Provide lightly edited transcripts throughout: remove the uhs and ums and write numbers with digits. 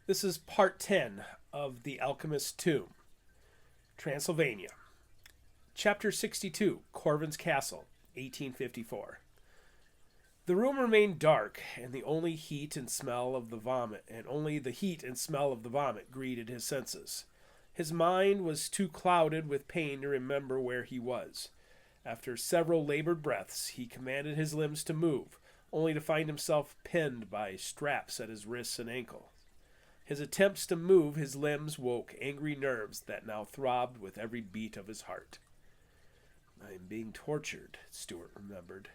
This is part 10 of The Alchemist Tomb, Transylvania. Chapter 62, Corvin's Castle, 1854. The room remained dark, and only the heat and smell of the vomit greeted his senses. His mind was too clouded with pain to remember where he was. After several labored breaths, he commanded his limbs to move, only to find himself pinned by straps at his wrists and ankles. His attempts to move his limbs woke angry nerves that now throbbed with every beat of his heart. I am being tortured, Stuart remembered.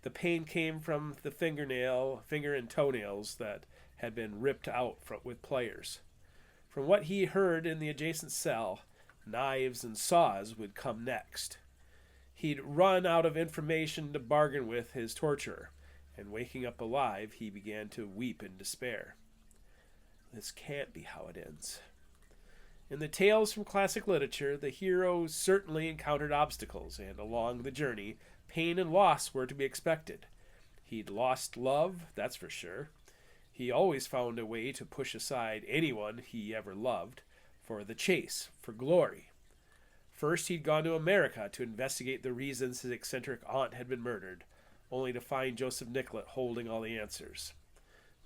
The pain came from the finger and toenails that had been ripped out with pliers. From what he heard in the adjacent cell, knives and saws would come next. He'd run out of information to bargain with his torturer, and waking up alive, he began to weep in despair. This can't be how it ends. In the tales from classic literature, the hero certainly encountered obstacles, and along the journey, pain and loss were to be expected. He'd lost love, that's for sure. He always found a way to push aside anyone he ever loved, for the chase, for glory. First, he'd gone to America to investigate the reasons his eccentric aunt had been murdered, only to find Joseph Nicollet holding all the answers.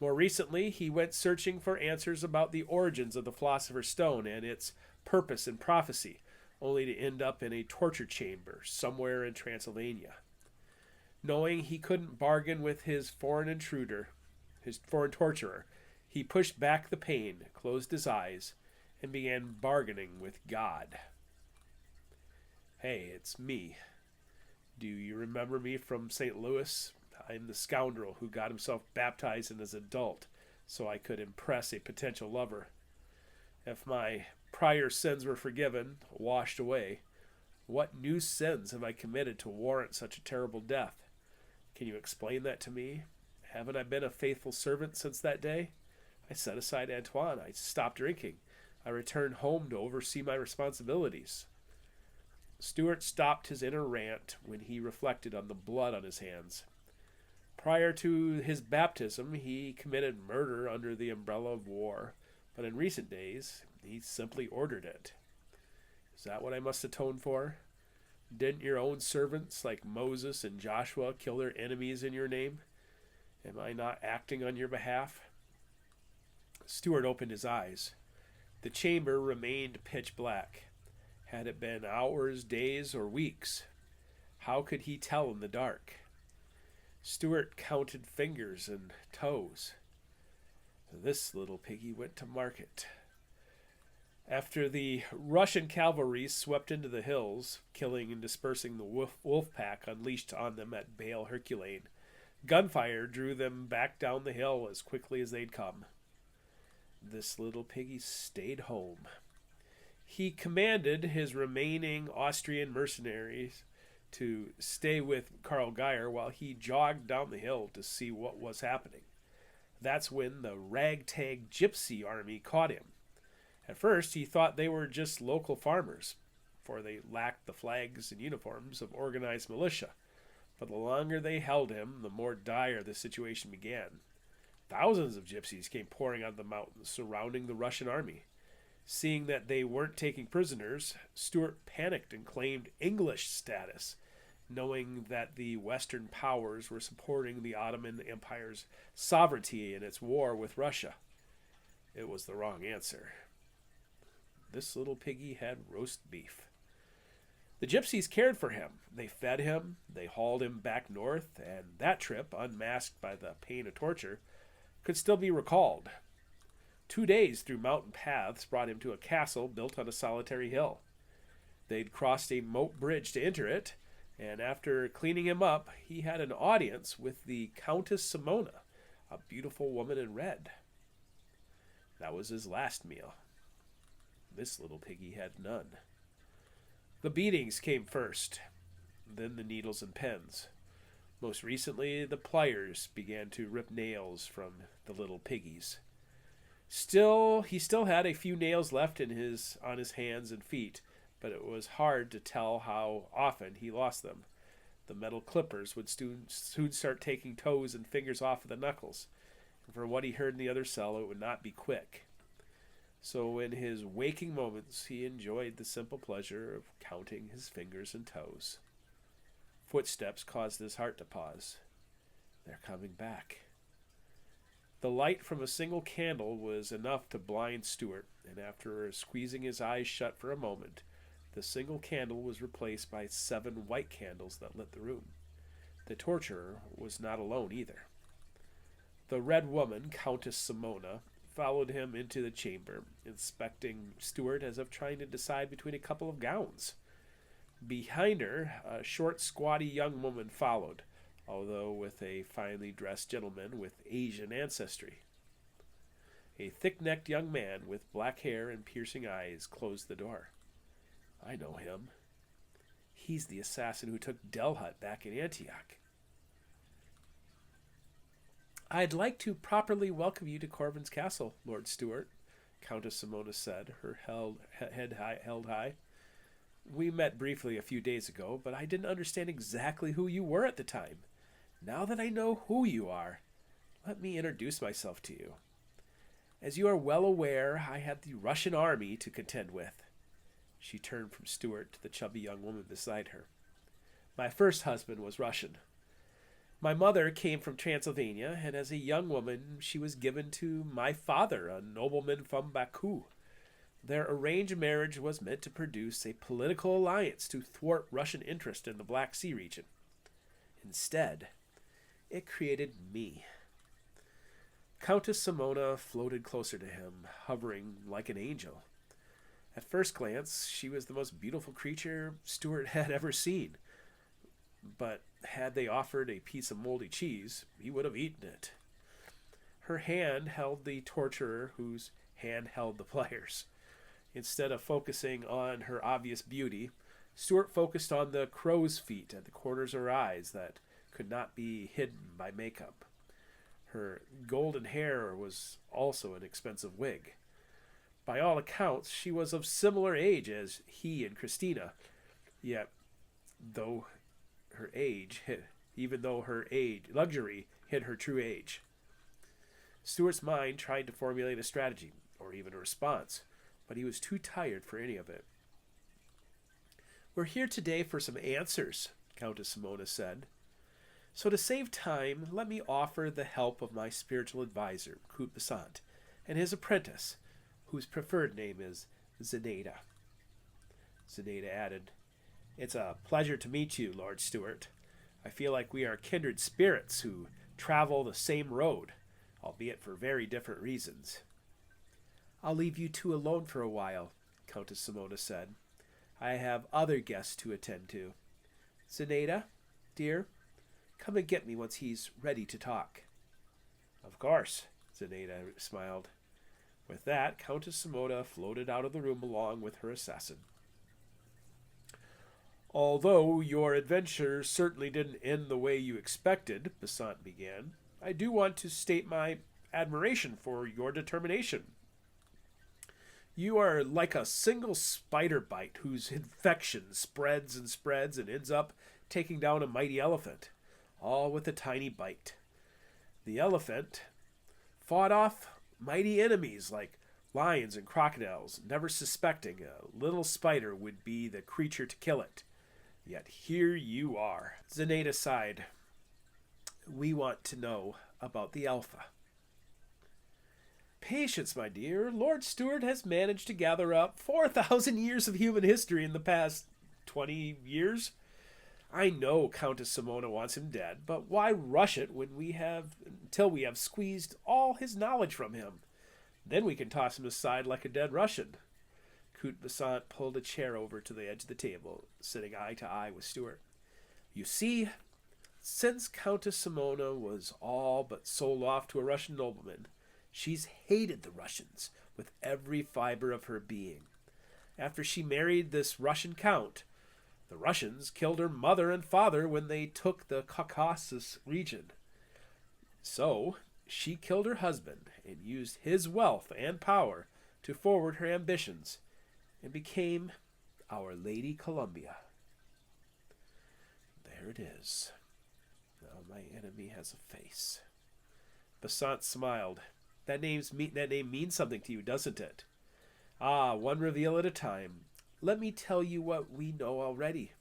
More recently, he went searching for answers about the origins of the Philosopher's Stone and its purpose and prophecy, only to end up in a torture chamber somewhere in Transylvania. Knowing he couldn't bargain with his foreign torturer, he pushed back the pain, closed his eyes, and began bargaining with God. Hey, it's me. Do you remember me from St. Louis? I'm the scoundrel who got himself baptized as an adult so I could impress a potential lover. If my prior sins were forgiven, washed away, what new sins have I committed to warrant such a terrible death? Can you explain that to me? Haven't I been a faithful servant since that day? I set aside Antoine. I stopped drinking. I returned home to oversee my responsibilities. Stuart stopped his inner rant when he reflected on the blood on his hands. Prior to his baptism, he committed murder under the umbrella of war, but in recent days, he simply ordered it. Is that what I must atone for? Didn't your own servants, like Moses and Joshua, kill their enemies in your name? Am I not acting on your behalf? Stuart opened his eyes. The chamber remained pitch black. Had it been hours, days, or weeks? How could he tell in the dark? Stuart counted fingers and toes. This little piggy went to market. After the Russian cavalry swept into the hills, killing and dispersing the wolf pack unleashed on them at Baal Herculean, gunfire drew them back down the hill as quickly as they'd come. This little piggy stayed home. He commanded his remaining Austrian mercenaries to stay with Karl Geyer while he jogged down the hill to see what was happening. That's when the ragtag gypsy army caught him. At first, he thought they were just local farmers, for they lacked the flags and uniforms of organized militia. But the longer they held him, the more dire the situation began. Thousands of gypsies came pouring out of the mountains surrounding the Russian army. Seeing that they weren't taking prisoners, Stuart panicked and claimed English status, knowing that the Western powers were supporting the Ottoman Empire's sovereignty in its war with Russia. It was the wrong answer. This little piggy had roast beef. The gypsies cared for him. They fed him, they hauled him back north, and that trip, unmasked by the pain of torture, could still be recalled. 2 days through mountain paths brought him to a castle built on a solitary hill. They'd crossed a moat bridge to enter it, and after cleaning him up, he had an audience with the Countess Simona, a beautiful woman in red. That was his last meal. This little piggy had none. The beatings came first, then the needles and pens. Most recently, the pliers began to rip nails from the little piggies. He still had a few nails left on his hands and feet, but it was hard to tell how often he lost them. The metal clippers would soon start taking toes and fingers off of the knuckles. From what he heard in the other cell, it would not be quick. So in his waking moments, he enjoyed the simple pleasure of counting his fingers and toes. Footsteps caused his heart to pause. They're coming back. The light from a single candle was enough to blind Stuart, and after squeezing his eyes shut for a moment, the single candle was replaced by 7 white candles that lit the room. The torturer was not alone either. The Red Woman, Countess Simona, followed him into the chamber, inspecting Stuart as if trying to decide between a couple of gowns. Behind her, a short, squatty young woman followed, although with a finely dressed gentleman with Asian ancestry. A thick-necked young man with black hair and piercing eyes closed the door. I know him. He's the assassin who took Delhut back in Antioch. I'd like to properly welcome you to Corvin's castle, Lord Stuart, Countess Simona said, her head held high. We met briefly a few days ago, but I didn't understand exactly who you were at the time. Now that I know who you are, let me introduce myself to you. As you are well aware, I had the Russian army to contend with. She turned from Stuart to the chubby young woman beside her. My first husband was Russian. My mother came from Transylvania, and as a young woman she was given to my father, a nobleman from Baku. Their arranged marriage was meant to produce a political alliance to thwart Russian interest in the Black Sea region. Instead, it created me. Countess Simona floated closer to him, hovering like an angel. At first glance, she was the most beautiful creature Stuart had ever seen. But had they offered a piece of moldy cheese, he would have eaten it. Her hand held the torturer whose hand held the pliers. Instead of focusing on her obvious beauty, Stuart focused on the crow's feet at the corners of her eyes that could not be hidden by makeup. Her golden hair was also an expensive wig. By all accounts, she was of similar age as he and Christina, yet even though her luxury hid her true age. Stuart's mind tried to formulate a strategy, or even a response, but he was too tired for any of it. We're here today for some answers, Countess Simona said. So to save time, let me offer the help of my spiritual advisor, Kut Basant, and his apprentice, whose preferred name is Zenaida. Zenaida added, It's a pleasure to meet you, Lord Stuart. I feel like we are kindred spirits who travel the same road, albeit for very different reasons. I'll leave you two alone for a while, Countess Simona said. I have other guests to attend to. Zenaida, dear, come and get me once he's ready to talk. Of course, Zenaida smiled. With that, Countess Simona floated out of the room along with her assassin. Although your adventure certainly didn't end the way you expected, Basant began, I do want to state my admiration for your determination. You are like a single spider bite whose infection spreads and spreads and ends up taking down a mighty elephant, all with a tiny bite. The elephant fought off mighty enemies like lions and crocodiles, never suspecting a little spider would be the creature to kill it. Yet here you are. Zenaida sighed. We want to know about the Alpha. Patience, my dear. Lord Stuart has managed to gather up 4,000 years of human history in the past 20 years. I know Countess Simona wants him dead, but why rush it until we have squeezed all his knowledge from him? Then we can toss him aside like a dead Russian. Kut Basant pulled a chair over to the edge of the table, sitting eye to eye with Stuart. You see, since Countess Simona was all but sold off to a Russian nobleman, she's hated the Russians with every fiber of her being. After she married this Russian count, the Russians killed her mother and father when they took the Caucasus region. So, she killed her husband and used his wealth and power to forward her ambitions, and became Our Lady Columbia. There it is. Now my enemy has a face. Basant smiled. That name means something to you, doesn't it? Ah, one reveal at a time. Let me tell you what we know already,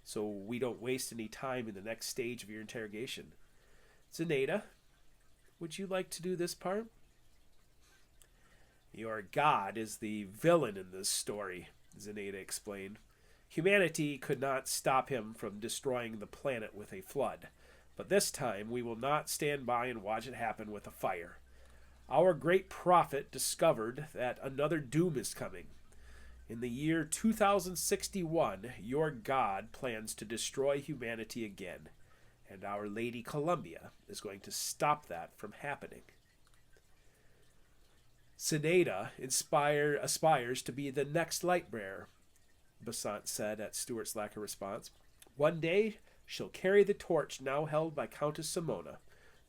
so we don't waste any time in the next stage of your interrogation. Zenaida, would you like to do this part? Your god is the villain in this story, Zenaida explained. Humanity could not stop him from destroying the planet with a flood, but this time we will not stand by and watch it happen with a fire. Our great prophet discovered that another doom is coming. In the year 2061, your god plans to destroy humanity again, and Our Lady Columbia is going to stop that from happening. Zenaida aspires to be the next light bearer, Basant said at Stuart's lack of response. One day she'll carry the torch now held by Countess Simona,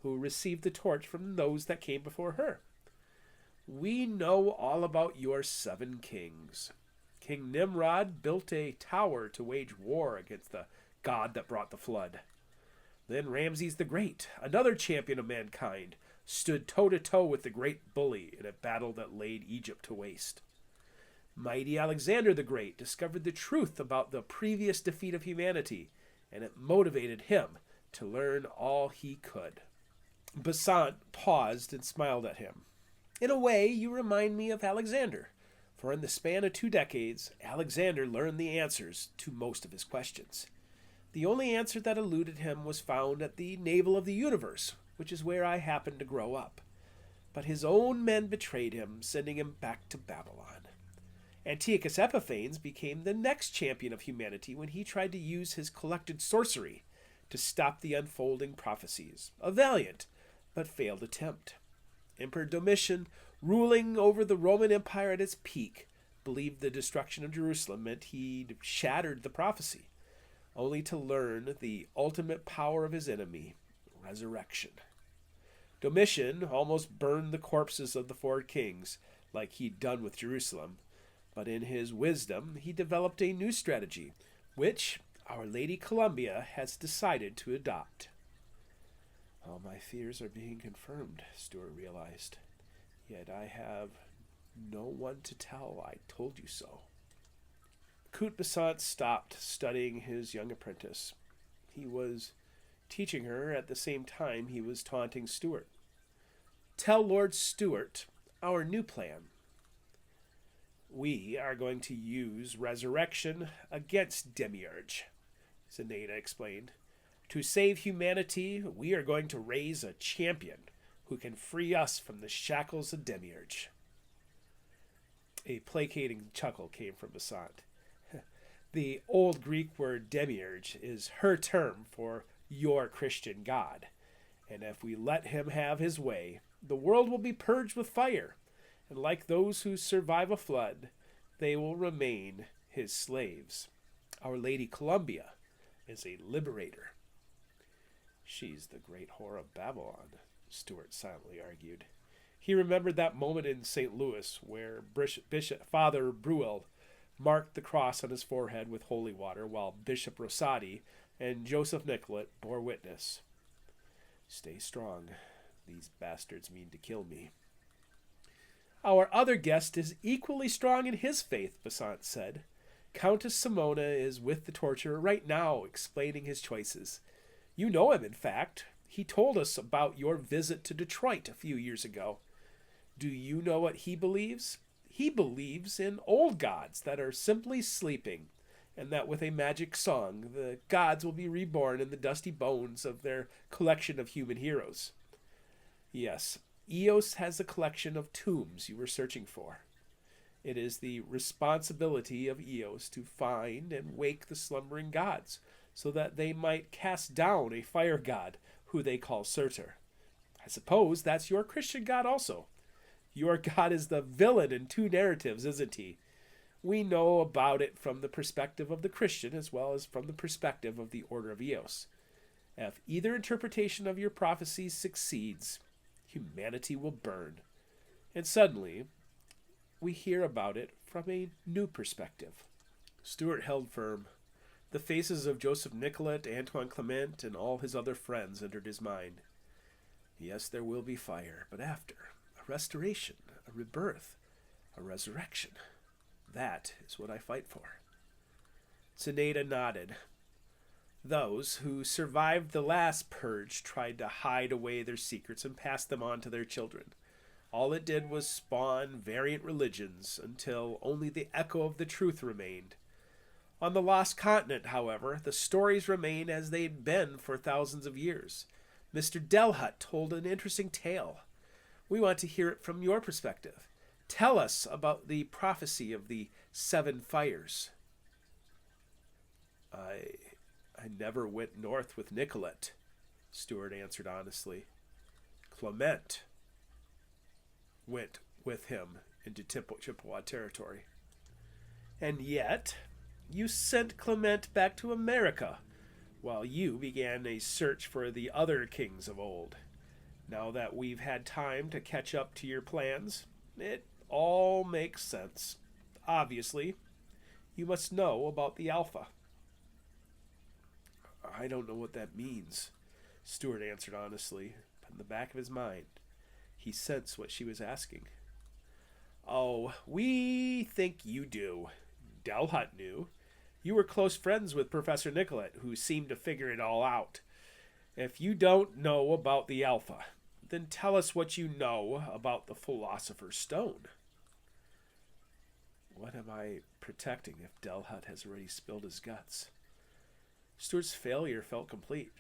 who received the torch from those that came before her. We know all about your 7 kings. King Nimrod built a tower to wage war against the god that brought the flood. Then Ramses the Great, another champion of mankind, stood toe-to-toe with the great bully in a battle that laid Egypt to waste. Mighty Alexander the Great discovered the truth about the previous defeat of humanity, and it motivated him to learn all he could. Basant paused and smiled at him. In a way, you remind me of Alexander, for in the span of 2 decades, Alexander learned the answers to most of his questions. The only answer that eluded him was found at the navel of the universe, which is where I happened to grow up. But his own men betrayed him, sending him back to Babylon. Antiochus Epiphanes became the next champion of humanity when he tried to use his collected sorcery to stop the unfolding prophecies. A valiant, but failed attempt. Emperor Domitian, ruling over the Roman Empire at its peak, believed the destruction of Jerusalem meant he'd shattered the prophecy, only to learn the ultimate power of his enemy, resurrection. Domitian almost burned the corpses of the 4 kings, like he'd done with Jerusalem, but in his wisdom he developed a new strategy, which Our Lady Columbia has decided to adopt. All my fears are being confirmed, Stuart realized. Yet I have no one to tell I told you so. Cout Basant stopped studying his young apprentice. He was teaching her at the same time he was taunting Stuart. Tell Lord Stuart our new plan. We are going to use resurrection against Demiurge, Zenaida explained. To save humanity, we are going to raise a champion who can free us from the shackles of Demiurge. A placating chuckle came from Basant. The old Greek word demiurge is her term for your Christian God, and if we let him have his way, the world will be purged with fire, and like those who survive a flood, they will remain his slaves. Our Lady Columbia is a liberator. She's the great whore of Babylon, Stuart silently argued. He remembered that moment in St. Louis where Bishop Father Bruel marked the cross on his forehead with holy water, while Bishop Rosati and Joseph Nicolet bore witness. Stay strong. These bastards mean to kill me. Our other guest is equally strong in his faith, Basant said. Countess Simona is with the torturer right now, explaining his choices. You know him, in fact. He told us about your visit to Detroit a few years ago. Do you know what he believes? He believes in old gods that are simply sleeping, and that with a magic song, the gods will be reborn in the dusty bones of their collection of human heroes. Yes, Eos has a collection of tombs you were searching for. It is the responsibility of Eos to find and wake the slumbering gods, so that they might cast down a fire god who they call Surtur. I suppose that's your Christian god also. Your God is the villain in 2 narratives, isn't he? We know about it from the perspective of the Christian as well as from the perspective of the Order of Eos. If either interpretation of your prophecies succeeds, humanity will burn. And suddenly, we hear about it from a new perspective. Stuart held firm. The faces of Joseph Nicolet, Antoine Clement, and all his other friends entered his mind. Yes, there will be fire, but after, a restoration, a rebirth, a resurrection. That is what I fight for. Zenaida nodded. Those who survived the last purge tried to hide away their secrets and pass them on to their children. All it did was spawn variant religions until only the echo of the truth remained. On the Lost Continent, however, the stories remain as they'd been for thousands of years. Mr. Delhut told an interesting tale. We want to hear it from your perspective. Tell us about the prophecy of the 7 fires. I never went north with Nicolette, Stuart answered honestly. Clement went with him into Chippewa territory. And yet, you sent Clement back to America, while you began a search for the other kings of old. Now that we've had time to catch up to your plans, it all makes sense. Obviously, you must know about the Alpha. I don't know what that means, Stuart answered honestly, but in the back of his mind, he sensed what she was asking. Oh, we think you do. Delhut knew. You were close friends with Professor Nicolette, who seemed to figure it all out. If you don't know about the Alpha, then tell us what you know about the Philosopher's Stone. What am I protecting if Delhut has already spilled his guts? Stuart's failure felt complete.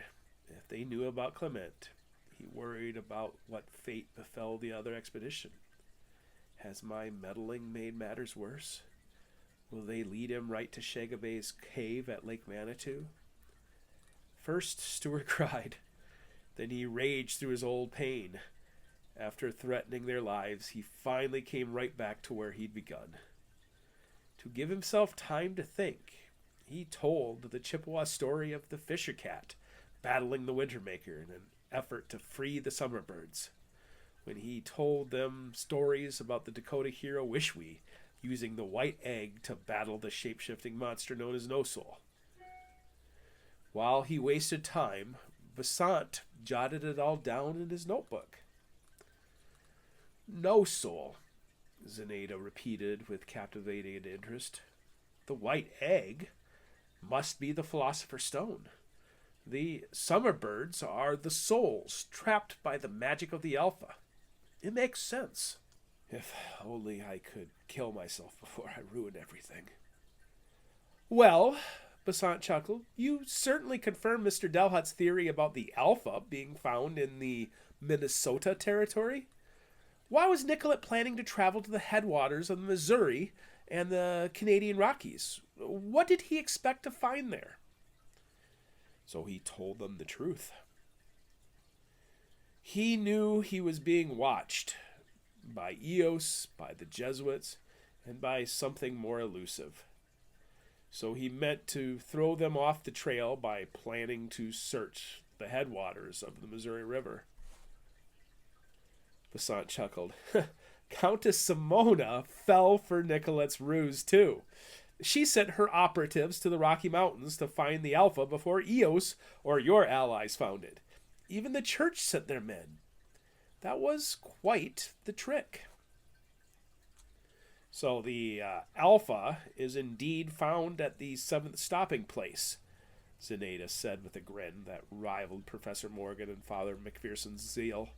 If they knew about Clement, he worried about what fate befell the other expedition. Has my meddling made matters worse? Will they lead him right to Shagabay's cave at Lake Manitou? First, Stuart cried. Then he raged through his old pain. After threatening their lives, he finally came right back to where he'd begun. To give himself time to think, he told the Chippewa story of the Fisher Cat battling the Wintermaker in an effort to free the summer birds. When he told them stories about the Dakota hero Wishwe using the white egg to battle the shape-shifting monster known as No Soul. While he wasted time, Besant jotted it all down in his notebook. No Soul, Zenaida repeated with captivated interest. The white egg must be the Philosopher's Stone. The summer birds are the souls trapped by the magic of the Alpha. It makes sense. If only I could kill myself before I ruin everything. Well, Besant chuckled, you certainly confirm Mr. Delhut's theory about the Alpha being found in the Minnesota territory. Why was Nicolette planning to travel to the headwaters of the Missouri and the Canadian Rockies? What did he expect to find there? So he told them the truth. He knew he was being watched by Eos, by the Jesuits, and by something more elusive. So he meant to throw them off the trail by planning to search the headwaters of the Missouri River. Besant chuckled. Countess Simona fell for Nicolette's ruse, too. She sent her operatives to the Rocky Mountains to find the Alpha before Eos or your allies found it. Even the church sent their men. That was quite the trick. So the Alpha is indeed found at the 7th stopping place, Zenaida said with a grin that rivaled Professor Morgan and Father McPherson's zeal.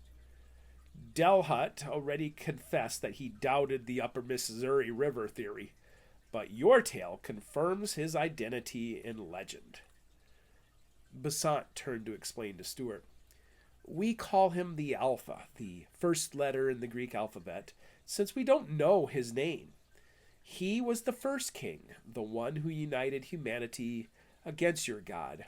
Delhut already confessed that he doubted the Upper Missouri River theory, but your tale confirms his identity in legend. Besant turned to explain to Stuart. We call him the Alpha, the first letter in the Greek alphabet, since we don't know his name. He was the first king, the one who united humanity against your god.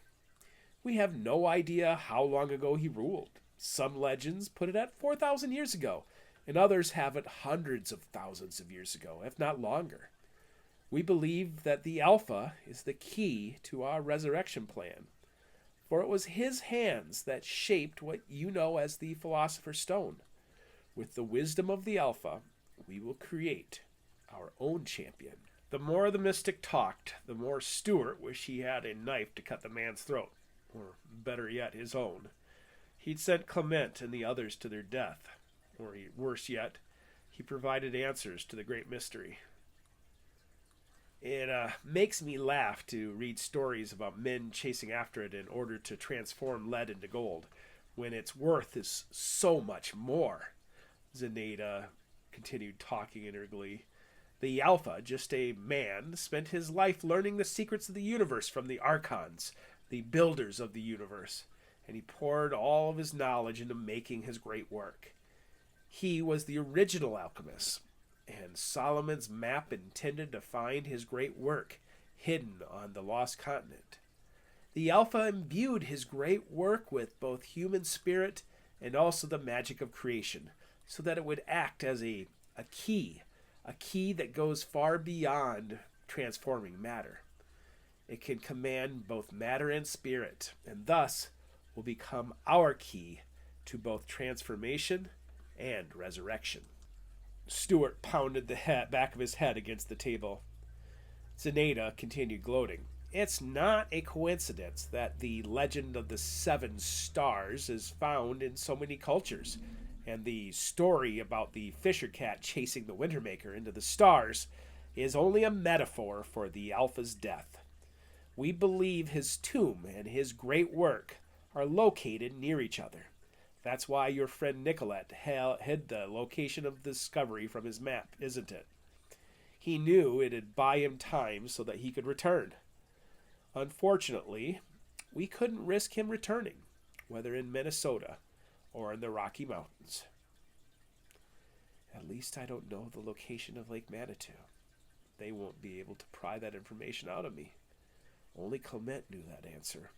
We have no idea how long ago he ruled. Some legends put it at 4,000 years ago, and others have it hundreds of thousands of years ago, if not longer. We believe that the Alpha is the key to our resurrection plan, for it was his hands that shaped what you know as the Philosopher's Stone. With the wisdom of the Alpha, we will create our own champion. The more the mystic talked, the more Stuart wished he had a knife to cut the man's throat, or better yet, his own. He'd sent Clement and the others to their death. Or worse yet, he provided answers to the great mystery. It makes me laugh to read stories about men chasing after it in order to transform lead into gold, when its worth is so much more. Zenaida continued talking in her glee. The Alpha, just a man, spent his life learning the secrets of the universe from the Archons, the builders of the universe, and he poured all of his knowledge into making his great work. He was the original alchemist, and Solomon's map intended to find his great work hidden on the lost continent. The Alpha imbued his great work with both human spirit and also the magic of creation, so that it would act as a key that goes far beyond transforming matter. It can command both matter and spirit, and thus will become our key to both transformation and resurrection. Stuart pounded the back of his head against the table. Zenaida continued gloating. It's not a coincidence that the legend of the 7 stars is found in so many cultures, and the story about the fisher cat chasing the Wintermaker into the stars is only a metaphor for the Alpha's death. We believe his tomb and his great work are located near each other. That's why your friend Nicolette hid the location of the discovery from his map, isn't it? He knew it'd buy him time so that he could return. Unfortunately, we couldn't risk him returning, whether in Minnesota or in the Rocky Mountains. At least I don't know the location of Lake Manitou. They won't be able to pry that information out of me. Only Clement knew that answer.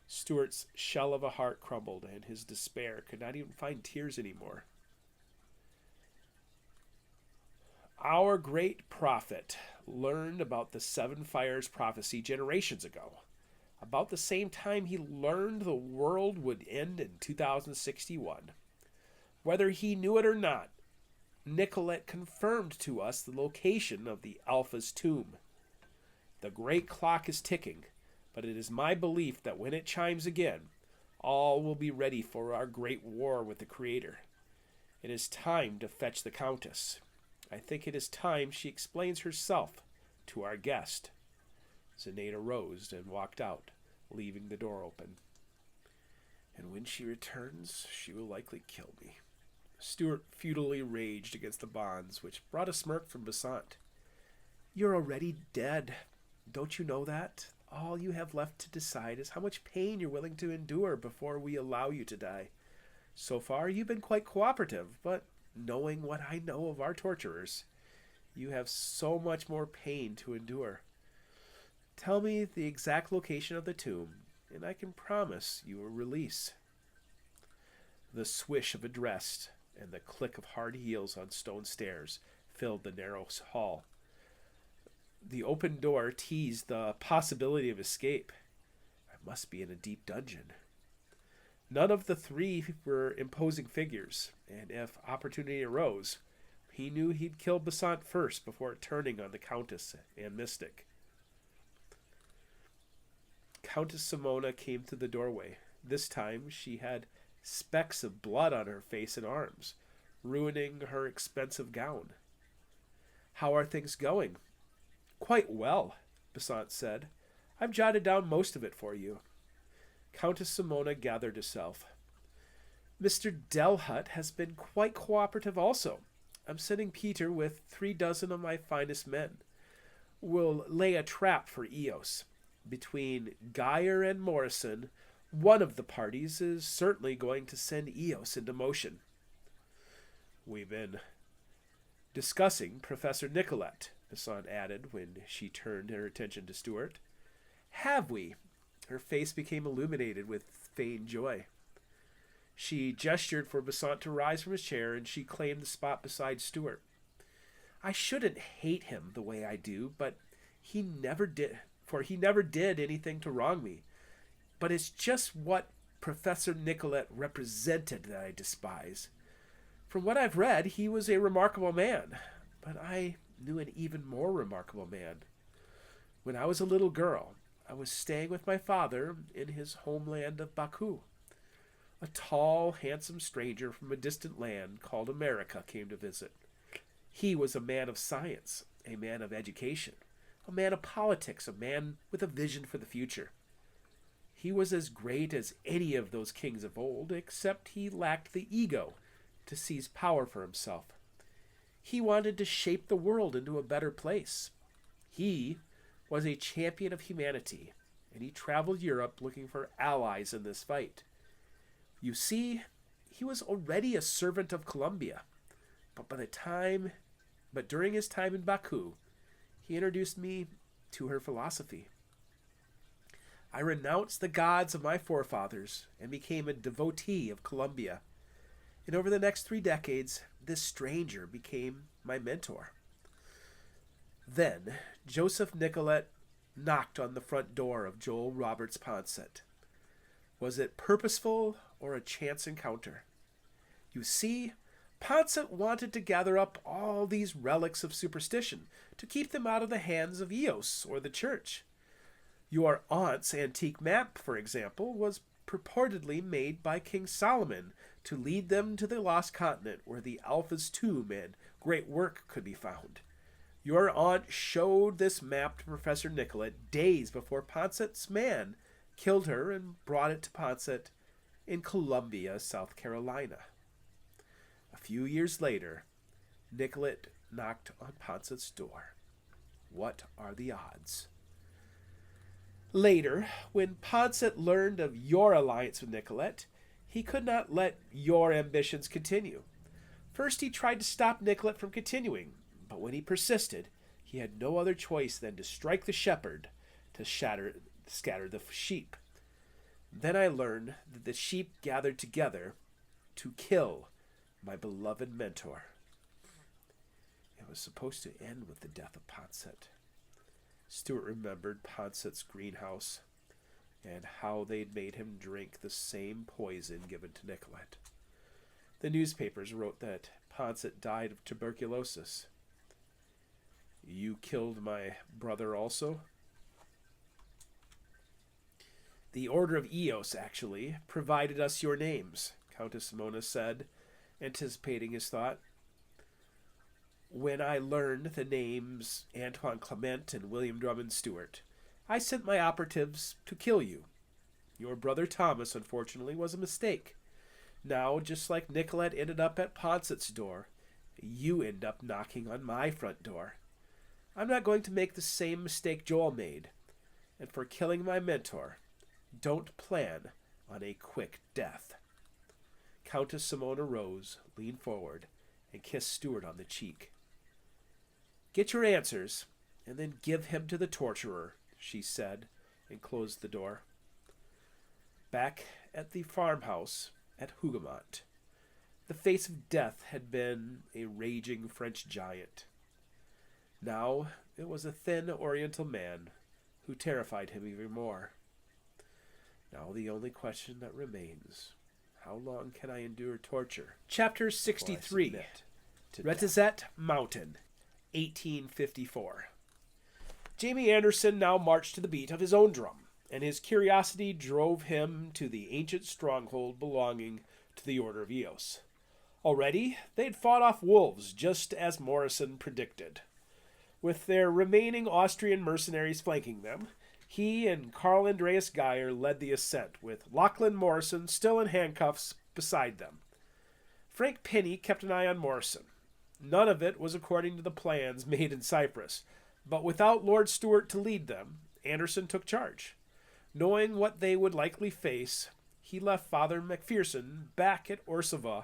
Stuart's shell of a heart crumbled, and his despair could not even find tears anymore. Our great prophet learned about the 7 fires prophecy generations ago. About the same time he learned the world would end in 2061. Whether he knew it or not, Nicolette confirmed to us the location of the Alpha's tomb. The great clock is ticking, but it is my belief that when it chimes again, all will be ready for our great war with the Creator. It is time to fetch the Countess. I think it is time she explains herself to our guest. Zenaida rose and walked out, leaving the door open. And when she returns, she will likely kill me. Stuart futilely raged against the bonds, which brought a smirk from Besant. You're already dead. Don't you know that? All you have left to decide is how much pain you're willing to endure before we allow you to die. So far, you've been quite cooperative, but knowing what I know of our torturers, you have so much more pain to endure. Tell me the exact location of the tomb, and I can promise you a release. The swish of a dress and the click of hard heels on stone stairs filled the narrow hall. The open door teased the possibility of escape. I must be in a deep dungeon. None of the 3 were imposing figures, and if opportunity arose, he knew he'd kill Besant first before turning on the Countess and Mystic. Countess Simona came to the doorway. This time she had specks of blood on her face and arms, ruining her expensive gown. How are things going? Quite well, Besant said. I've jotted down most of it for you. Countess Simona gathered herself. Mr. Delhut has been quite cooperative also. I'm sending Peter with 3 dozen of my finest men. We'll lay a trap for Eos. Between Geyer and Morrison, one of the parties is certainly going to send Eos into motion. We've been discussing Professor Nicolette, Besant added when she turned her attention to Stuart. Have we? Her face became illuminated with feigned joy. She gestured for Besant to rise from his chair, and she claimed the spot beside Stuart. I shouldn't hate him the way I do, but he never did anything to wrong me. But it's just what Professor Nicolette represented that I despise. From what I've read, he was a remarkable man, but I knew an even more remarkable man. When I was a little girl, I was staying with my father in his homeland of Baku. A tall, handsome stranger from a distant land called America came to visit. He was a man of science, a man of education, a man of politics, a man with a vision for the future. He was as great as any of those kings of old, except he lacked the ego to seize power for himself. He wanted to shape the world into a better place. He was a champion of humanity, and he traveled Europe looking for allies in this fight. You see, he was already a servant of Columbia, but during his time in Baku, he introduced me to her philosophy. I renounced the gods of my forefathers and became a devotee of Columbia. And over the next 3 decades, this stranger became my mentor. Then, Joseph Nicolet knocked on the front door of Joel Roberts Poncet. Was it purposeful or a chance encounter? You see, Poncet wanted to gather up all these relics of superstition to keep them out of the hands of Eos or the church. Your aunt's antique map, for example, was purportedly made by King Solomon to lead them to the lost continent where the Alpha's tomb and great work could be found. Your aunt showed this map to Professor Nicolet days before Poncet's man killed her and brought it to Poncet in Columbia, South Carolina. A few years later, Nicolet knocked on Poncet's door. What are the odds? Later, when Poncet learned of your alliance with Nicolet, he could not let your ambitions continue. First, he tried to stop Nicolet from continuing, but when he persisted, he had no other choice than to strike the shepherd to scatter the sheep. Then I learned that the sheep gathered together to kill my beloved mentor. It was supposed to end with the death of Poncet. Stuart remembered Poncet's greenhouse and how they'd made him drink the same poison given to Nicolet. The newspapers wrote that Poncet died of tuberculosis. You killed my brother also? The Order of Eos, actually, provided us your names, Countess Simona said, anticipating his thought. When I learned the names Antoine Clement and William Drummond Stewart, I sent my operatives to kill you. Your brother Thomas, unfortunately, was a mistake. Now, just like Nicolet ended up at Poncet's door, you end up knocking on my front door. I'm not going to make the same mistake Joel made. And for killing my mentor, don't plan on a quick death. Countess Simona rose, leaned forward, and kissed Stuart on the cheek. Get your answers, and then give him to the torturer, she said, and closed the door. Back at the farmhouse at Hougoumont, the face of death had been a raging French giant. Now it was a thin Oriental man who terrified him even more. Now the only question that remains, how long can I endure torture? Chapter 63, Retezet Mountain, 1854. Jamie Anderson now marched to the beat of his own drum, and his curiosity drove him to the ancient stronghold belonging to the Order of Eos. Already, they'd fought off wolves, just as Morrison predicted. With their remaining Austrian mercenaries flanking them, he and Carl Andreas Geyer led the ascent, with Lachlan Morrison still in handcuffs beside them. Frank Penny kept an eye on Morrison. None of it was according to the plans made in Cyprus, but without Lord Stuart to lead them, Anderson took charge. Knowing what they would likely face, he left Father Macpherson back at Orsova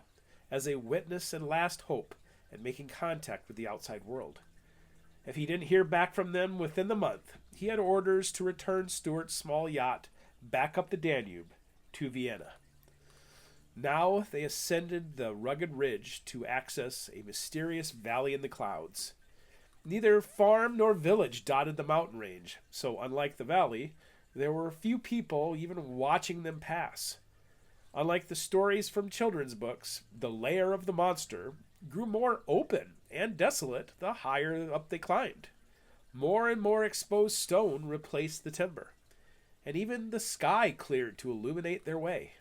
as a witness and last hope at making contact with the outside world. If he didn't hear back from them within the month, he had orders to return Stuart's small yacht back up the Danube to Vienna. Now they ascended the rugged ridge to access a mysterious valley in the clouds. Neither farm nor village dotted the mountain range, so unlike the valley, there were few people even watching them pass. Unlike the stories from children's books, the lair of the monster grew more open and desolate the higher up they climbed. More and more exposed stone replaced the timber, and even the sky cleared to illuminate their way.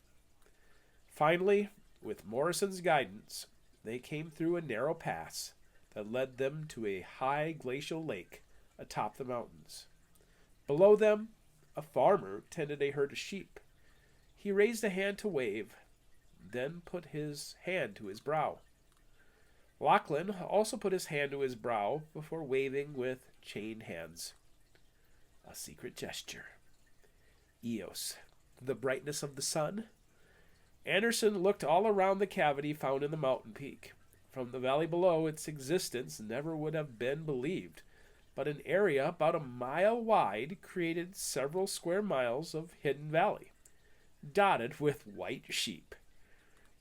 Finally, with Morrison's guidance, they came through a narrow pass that led them to a high glacial lake atop the mountains. Below them, a farmer tended a herd of sheep. He raised a hand to wave, then put his hand to his brow. Lachlan also put his hand to his brow before waving with chained hands. A secret gesture. Eos, the brightness of the sun. Anderson looked all around the cavity found in the mountain peak. From the valley below, its existence never would have been believed, but an area about a mile wide created several square miles of hidden valley, dotted with white sheep.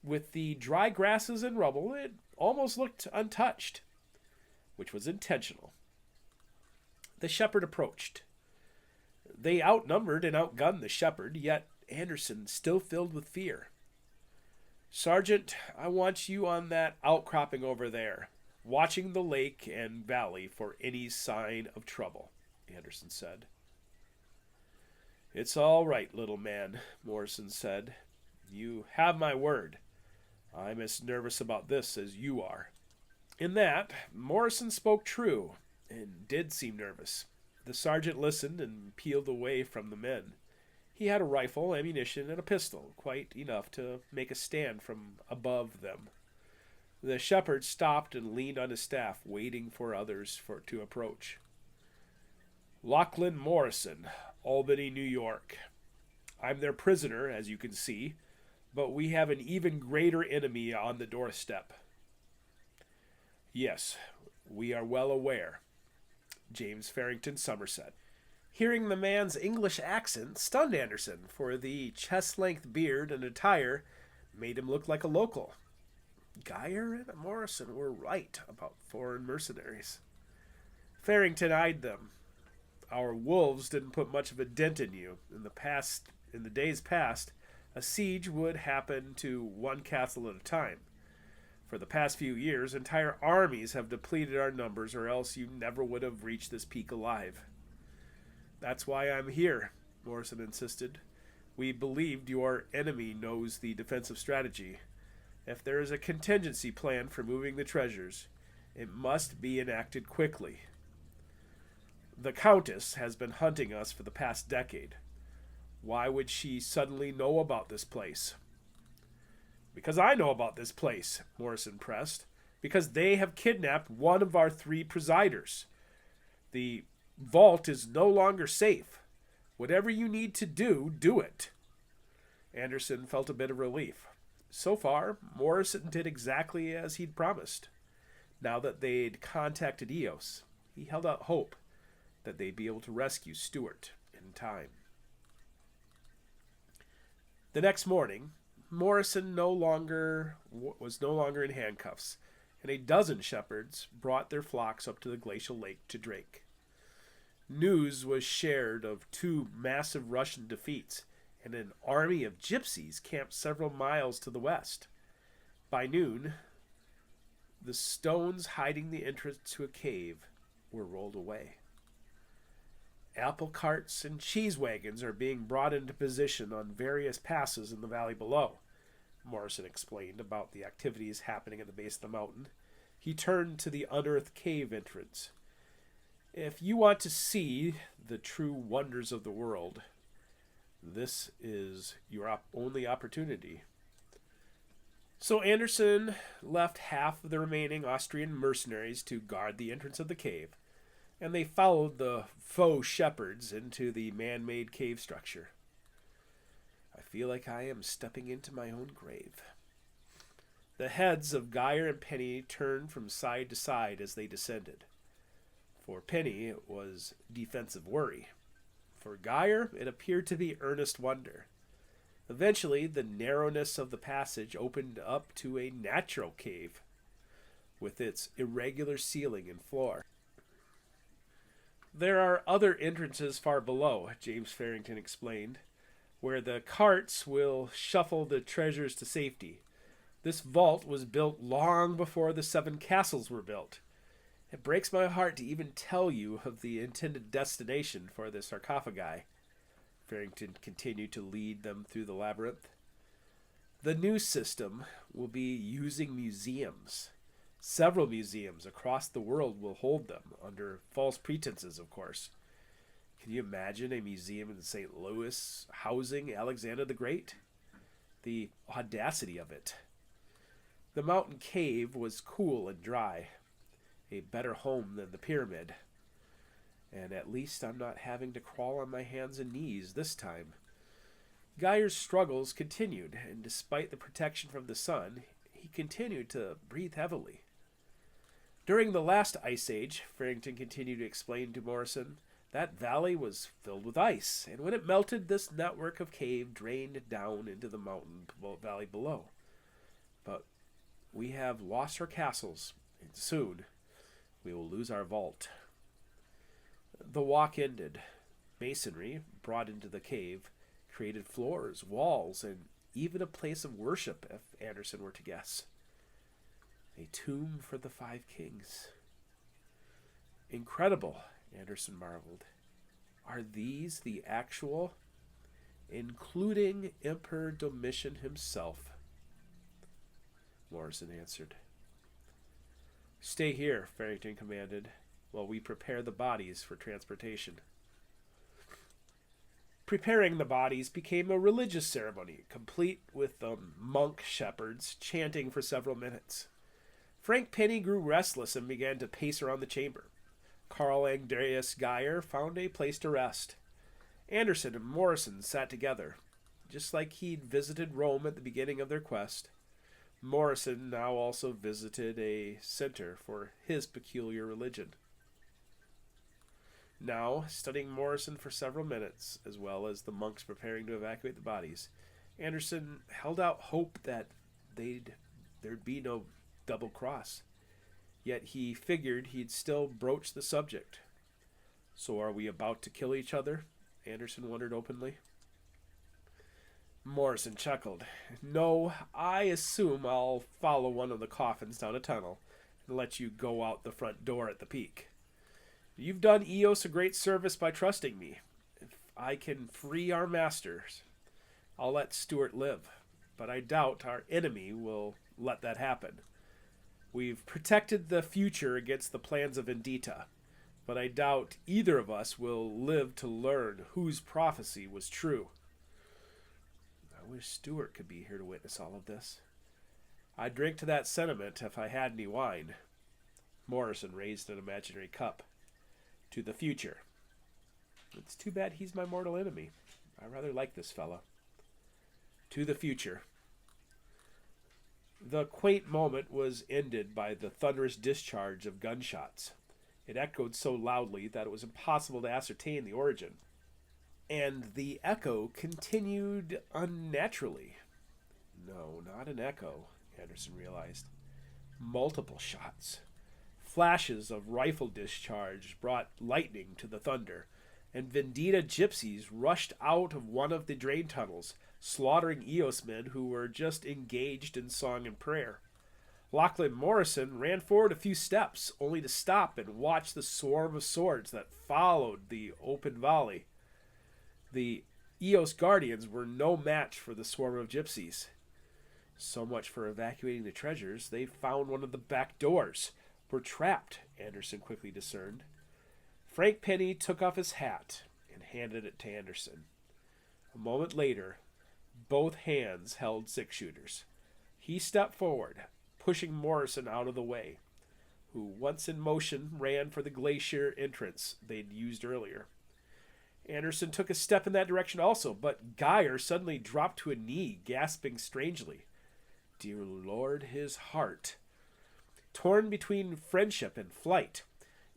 With the dry grasses and rubble, it almost looked untouched, which was intentional. The shepherd approached. They outnumbered and outgunned the shepherd, yet Anderson still filled with fear. "Sergeant, I want you on that outcropping over there, watching the lake and valley for any sign of trouble," Anderson said. "It's all right, little man," Morrison said. "You have my word. I'm as nervous about this as you are." In that, Morrison spoke true and did seem nervous. The sergeant listened and peeled away from the men. He had a rifle, ammunition, and a pistol, quite enough to make a stand from above them. The shepherd stopped and leaned on his staff, waiting for others to approach. "Lachlan Morrison, Albany, New York. I'm their prisoner, as you can see, but we have an even greater enemy on the doorstep." "Yes, we are well aware." James Farrington, Somerset. Hearing the man's English accent stunned Anderson, for the chest-length beard and attire made him look like a local. Geyer and Morrison were right about foreign mercenaries. Farrington eyed them. "Our wolves didn't put much of a dent in you. In the days past, a siege would happen to one castle at a time. For the past few years, entire armies have depleted our numbers, or else you never would have reached this peak alive." "That's why I'm here," Morrison insisted. "We believed your enemy knows the defensive strategy. If there is a contingency plan for moving the treasures, it must be enacted quickly. The Countess has been hunting us for the past decade. Why would she suddenly know about this place?" "Because I know about this place," Morrison pressed. "Because they have kidnapped one of our 3 presiders. The vault is no longer safe. Whatever you need to do, do it." Anderson felt a bit of relief. So far, Morrison did exactly as he'd promised. Now that they'd contacted Eos, he held out hope that they'd be able to rescue Stuart in time. The next morning, Morrison was no longer in handcuffs, and a dozen shepherds brought their flocks up to the glacial lake to drink. News was shared of 2 massive Russian defeats and an army of gypsies camped several miles to the west. By noon, the stones hiding the entrance to a cave were rolled away. Apple carts and cheese wagons are being brought into position on various passes in the valley below, Morrison explained about the activities happening at the base of the mountain. He turned to the unearthed cave entrance. "If you want to see the true wonders of the world, this is your only opportunity." So Anderson left half of the remaining Austrian mercenaries to guard the entrance of the cave, and they followed the faux shepherds into the man-made cave structure. "I feel like I am stepping into my own grave." The heads of Geyer and Penny turned from side to side as they descended. For Penny, it was defensive worry. For Geyer, it appeared to be earnest wonder. Eventually, the narrowness of the passage opened up to a natural cave, with its irregular ceiling and floor. "There are other entrances far below," James Farrington explained, "where the carts will shuffle the treasures to safety. This vault was built long before the 7 castles were built. It breaks my heart to even tell you of the intended destination for the sarcophagi." Farrington continued to lead them through the labyrinth. The new system will be using museums. Several museums across the world will hold them, under false pretenses, of course. Can you imagine a museum in St. Louis housing Alexander the Great? The audacity of it. The mountain cave was cool and dry, a better home than the pyramid. And at least I'm not having to crawl on my hands and knees this time. Geyer's struggles continued, and despite the protection from the sun, he continued to breathe heavily. During the last ice age, Farrington continued to explain to Morrison, that valley was filled with ice, and when it melted, this network of cave drained down into the mountain valley below. But we have lost our castles, and soon we will lose our vault. The walk ended. Masonry, brought into the cave, created floors, walls, and even a place of worship, if Anderson were to guess. A tomb for the 5 kings. Incredible, Anderson marveled. Are these the actual, including Emperor Domitian himself? Morrison answered. Stay here, Farrington commanded, while we prepare the bodies for transportation. Preparing the bodies became a religious ceremony, complete with the monk shepherds chanting for several minutes. Frank Penny grew restless and began to pace around the chamber. Carl Andreas Geyer found a place to rest. Anderson and Morrison sat together, just like he'd visited Rome at the beginning of their quest. Morrison now also visited a center for his peculiar religion. Now, studying Morrison for several minutes, as well as the monks preparing to evacuate the bodies, Anderson held out hope that there'd be no double cross. Yet he figured he'd still broach the subject. So are we about to kill each other? Anderson wondered openly. Morrison chuckled. No, I assume I'll follow one of the coffins down a tunnel and let you go out the front door at the peak. You've done Eos a great service by trusting me. If I can free our masters, I'll let Stuart live. But I doubt our enemy will let that happen. We've protected the future against the plans of Vendita, but I doubt either of us will live to learn whose prophecy was true. I wish Stuart could be here to witness all of this. I'd drink to that sentiment if I had any wine. Morrison raised an imaginary cup. To the future. It's too bad he's my mortal enemy. I rather like this fellow. To the future. The quaint moment was ended by the thunderous discharge of gunshots. It echoed so loudly that it was impossible to ascertain the origin. And the echo continued unnaturally. No, not an echo, Anderson realized. Multiple shots. Flashes of rifle discharge brought lightning to the thunder, and Vendita gypsies rushed out of one of the drain tunnels, slaughtering Eos men who were just engaged in song and prayer. Lachlan Morrison ran forward a few steps, only to stop and watch the swarm of swords that followed the open volley. The Eos guardians were no match for the swarm of gypsies. So much for evacuating the treasures. They found one of the back doors. We're trapped, Anderson quickly discerned. Frank Penny took off his hat and handed it to Anderson. A moment later, both hands held six-shooters. He stepped forward, pushing Morrison out of the way, who, once in motion, ran for the glacier entrance they'd used earlier. Anderson took a step in that direction also, but Geyer suddenly dropped to a knee, gasping strangely. Dear Lord, his heart. Torn between friendship and flight,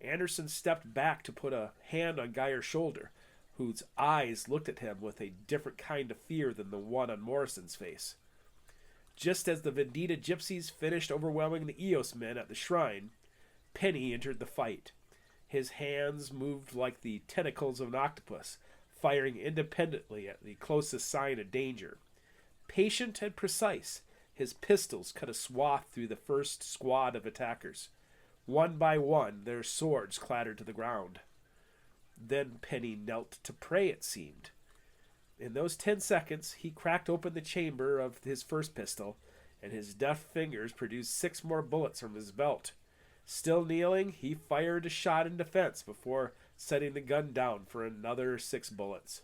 Anderson stepped back to put a hand on Geyer's shoulder, whose eyes looked at him with a different kind of fear than the one on Morrison's face. Just as the Vendita gypsies finished overwhelming the Eos men at the shrine, Penny entered the fight. His hands moved like the tentacles of an octopus, firing independently at the closest sign of danger. Patient and precise, his pistols cut a swath through the first squad of attackers. One by one, their swords clattered to the ground. Then Penny knelt to pray, it seemed. In those 10 seconds, he cracked open the chamber of his first pistol, and his deft fingers produced 6 more bullets from his belt. Still kneeling, he fired a shot in defense before setting the gun down for another 6 bullets.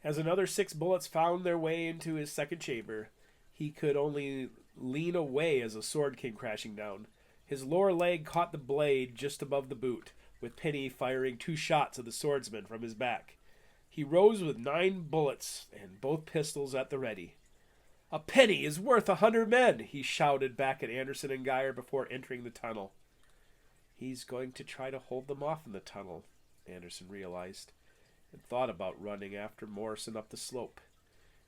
As another 6 bullets found their way into his second chamber, he could only lean away as a sword came crashing down. His lower leg caught the blade just above the boot, with Penny firing 2 shots at the swordsman from his back. He rose with 9 bullets and both pistols at the ready. "A penny is worth 100 men," he shouted back at Anderson and Geyer before entering the tunnel. He's going to try to hold them off in the tunnel, Anderson realized, and thought about running after Morrison up the slope.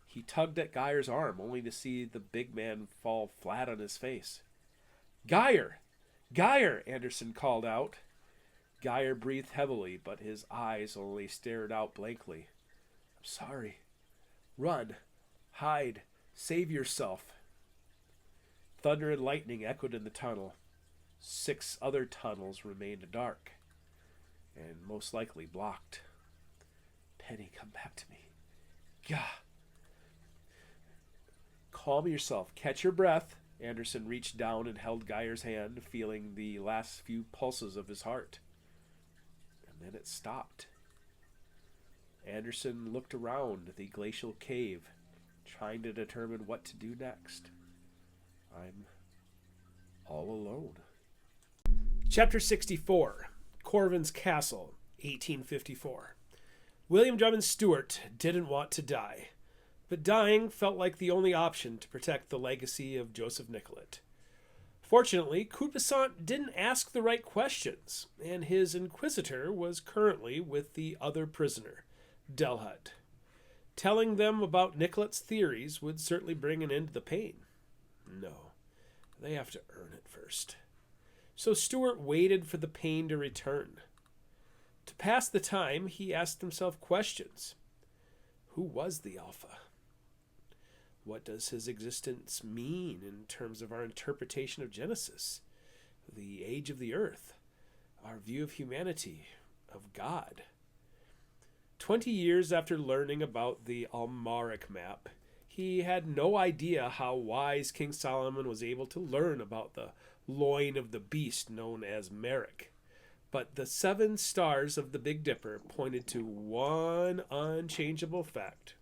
He tugged at Geyer's arm, only to see the big man fall flat on his face. "Geyer! Geyer!" Anderson called out. Geyer breathed heavily, but his eyes only stared out blankly. "I'm sorry. Run. Hide. Save yourself." Thunder and lightning echoed in the tunnel. 6 other tunnels remained dark, and most likely blocked. "Penny, come back to me. Gah!" "Calm yourself. Catch your breath." Anderson reached down and held Geyer's hand, feeling the last few pulses of his heart. And then it stopped. Anderson looked around the glacial cave, trying to determine what to do next. "I'm all alone." Chapter 64, Corvin's Castle, 1854. William Drummond Stewart didn't want to die, but dying felt like the only option to protect the legacy of Joseph Nicollet. Fortunately, Coupessant didn't ask the right questions, and his inquisitor was currently with the other prisoner, Delhut. Telling them about Nicollet's theories would certainly bring an end to the pain. No, they have to earn it first. So Stewart waited for the pain to return. To pass the time, he asked himself questions. Who was the Alpha? What does his existence mean in terms of our interpretation of Genesis, the age of the earth, our view of humanity, of God? 20 years after learning about the Almaric map, he had no idea how wise King Solomon was able to learn about the loin of the beast known as Merrick. But the 7 stars of the Big Dipper pointed to one unchangeable fact.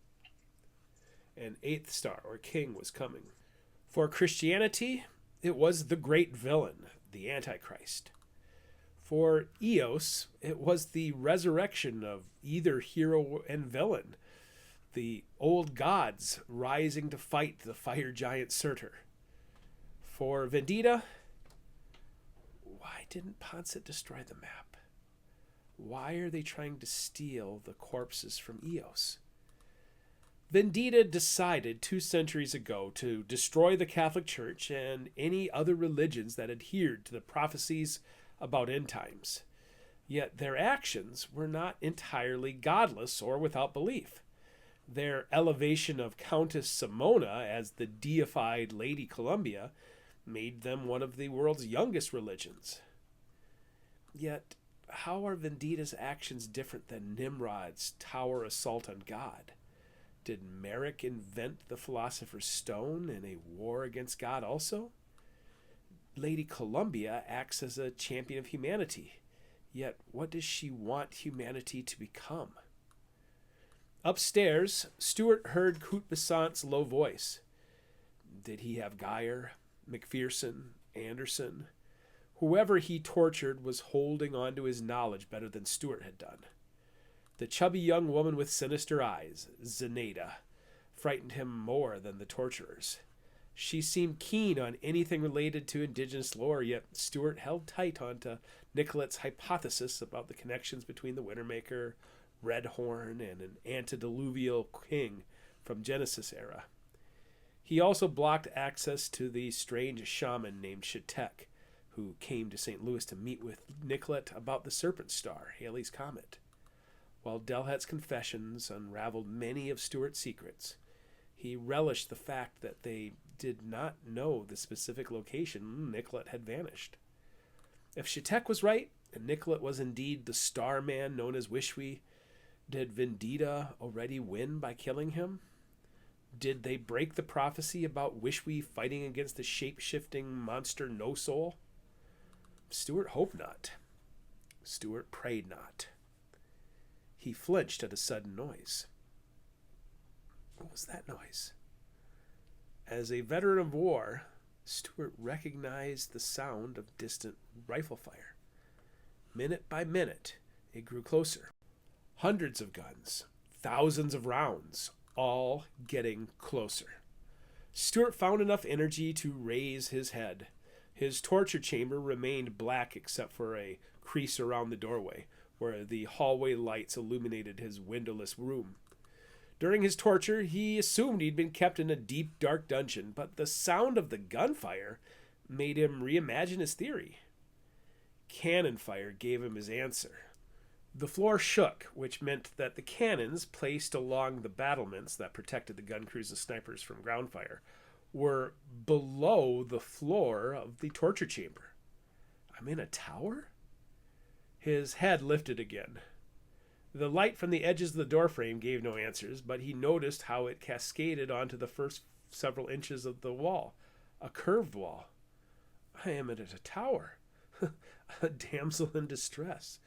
An 8th star, or king, was coming. For Christianity, it was the great villain, the Antichrist. For Eos, it was the resurrection of either hero and villain, the old gods rising to fight the fire giant Surtur. For Vendita, why didn't Ponset destroy the map? Why are they trying to steal the corpses from Eos? Vendita decided 2 centuries ago to destroy the Catholic Church and any other religions that adhered to the prophecies about end times. Yet their actions were not entirely godless or without belief. Their elevation of Countess Simona as the deified Lady Columbia made them one of the world's youngest religions. Yet, how are Vendita's actions different than Nimrod's tower assault on God? Did Merrick invent the Philosopher's Stone in a war against God also? Lady Columbia acts as a champion of humanity. Yet, what does she want humanity to become? Upstairs, Stewart heard Coupessant's low voice. Did he have Geyer, McPherson, Anderson? Whoever he tortured was holding on to his knowledge better than Stewart had done. The chubby young woman with sinister eyes, Zenaida, frightened him more than the torturers. She seemed keen on anything related to indigenous lore, yet Stewart held tight onto Nicollet's hypothesis about the connections between the Wintermaker, Redhorn, and an antediluvial king from Genesis era. He also blocked access to the strange shaman named Shatek, who came to St. Louis to meet with Nicollet about the Serpent Star, Halley's Comet. While Delhut's confessions unraveled many of Stewart's secrets, he relished the fact that they did not know the specific location Nicollet had vanished. If Shatek was right, and Nicollet was indeed the star man known as Wishwi, Did Vendita already win by killing him? Did they break the prophecy about Wishwe fighting against the shape-shifting monster No Soul? Stuart hoped not. Stuart prayed not. He flinched at a sudden noise. What was that noise? As a veteran of war, Stuart recognized the sound of distant rifle fire. Minute by minute, it grew closer. Hundreds of guns, thousands of rounds, all getting closer. Stuart found enough energy to raise his head. His torture chamber remained black except for a crease around the doorway, where the hallway lights illuminated his windowless room. During his torture, he assumed he'd been kept in a deep, dark dungeon, but the sound of the gunfire made him reimagine his theory. Cannon fire gave him his answer. The floor shook, which meant that the cannons placed along the battlements that protected the gun crews and snipers from ground fire were below the floor of the torture chamber. I'm in a tower? His head lifted again. The light from the edges of the doorframe gave no answers, but he noticed how it cascaded onto the first several inches of the wall, a curved wall. I am at a tower, a damsel in distress.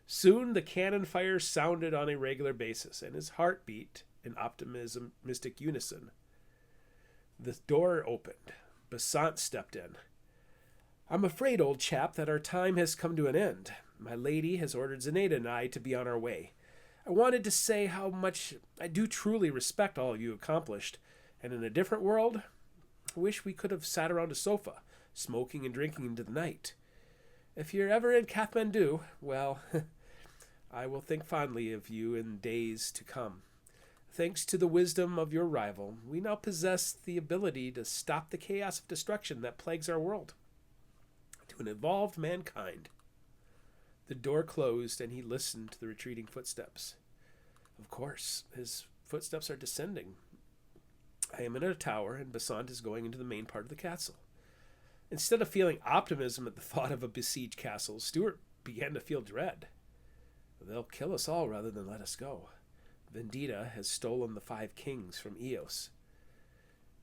Soon the cannon fire sounded on a regular basis, and his heart beat in optimistic unison. The door opened. Besant stepped in. I'm afraid, old chap, that our time has come to an end. My lady has ordered Zenaida and I to be on our way. I wanted to say how much I do truly respect all you accomplished, and in a different world, I wish we could have sat around a sofa, smoking and drinking into the night. If you're ever in Kathmandu, well, I will think fondly of you in days to come. Thanks to the wisdom of your rival, we now possess the ability to stop the chaos of destruction that plagues our world. To an evolved mankind. The door closed, and he listened to the retreating footsteps. Of course, his footsteps are descending. I am in a tower, and Besant is going into the main part of the castle. Instead of feeling optimism at the thought of a besieged castle, Stuart began to feel dread. They'll kill us all rather than let us go. Vendita has stolen the 5 kings from Eos.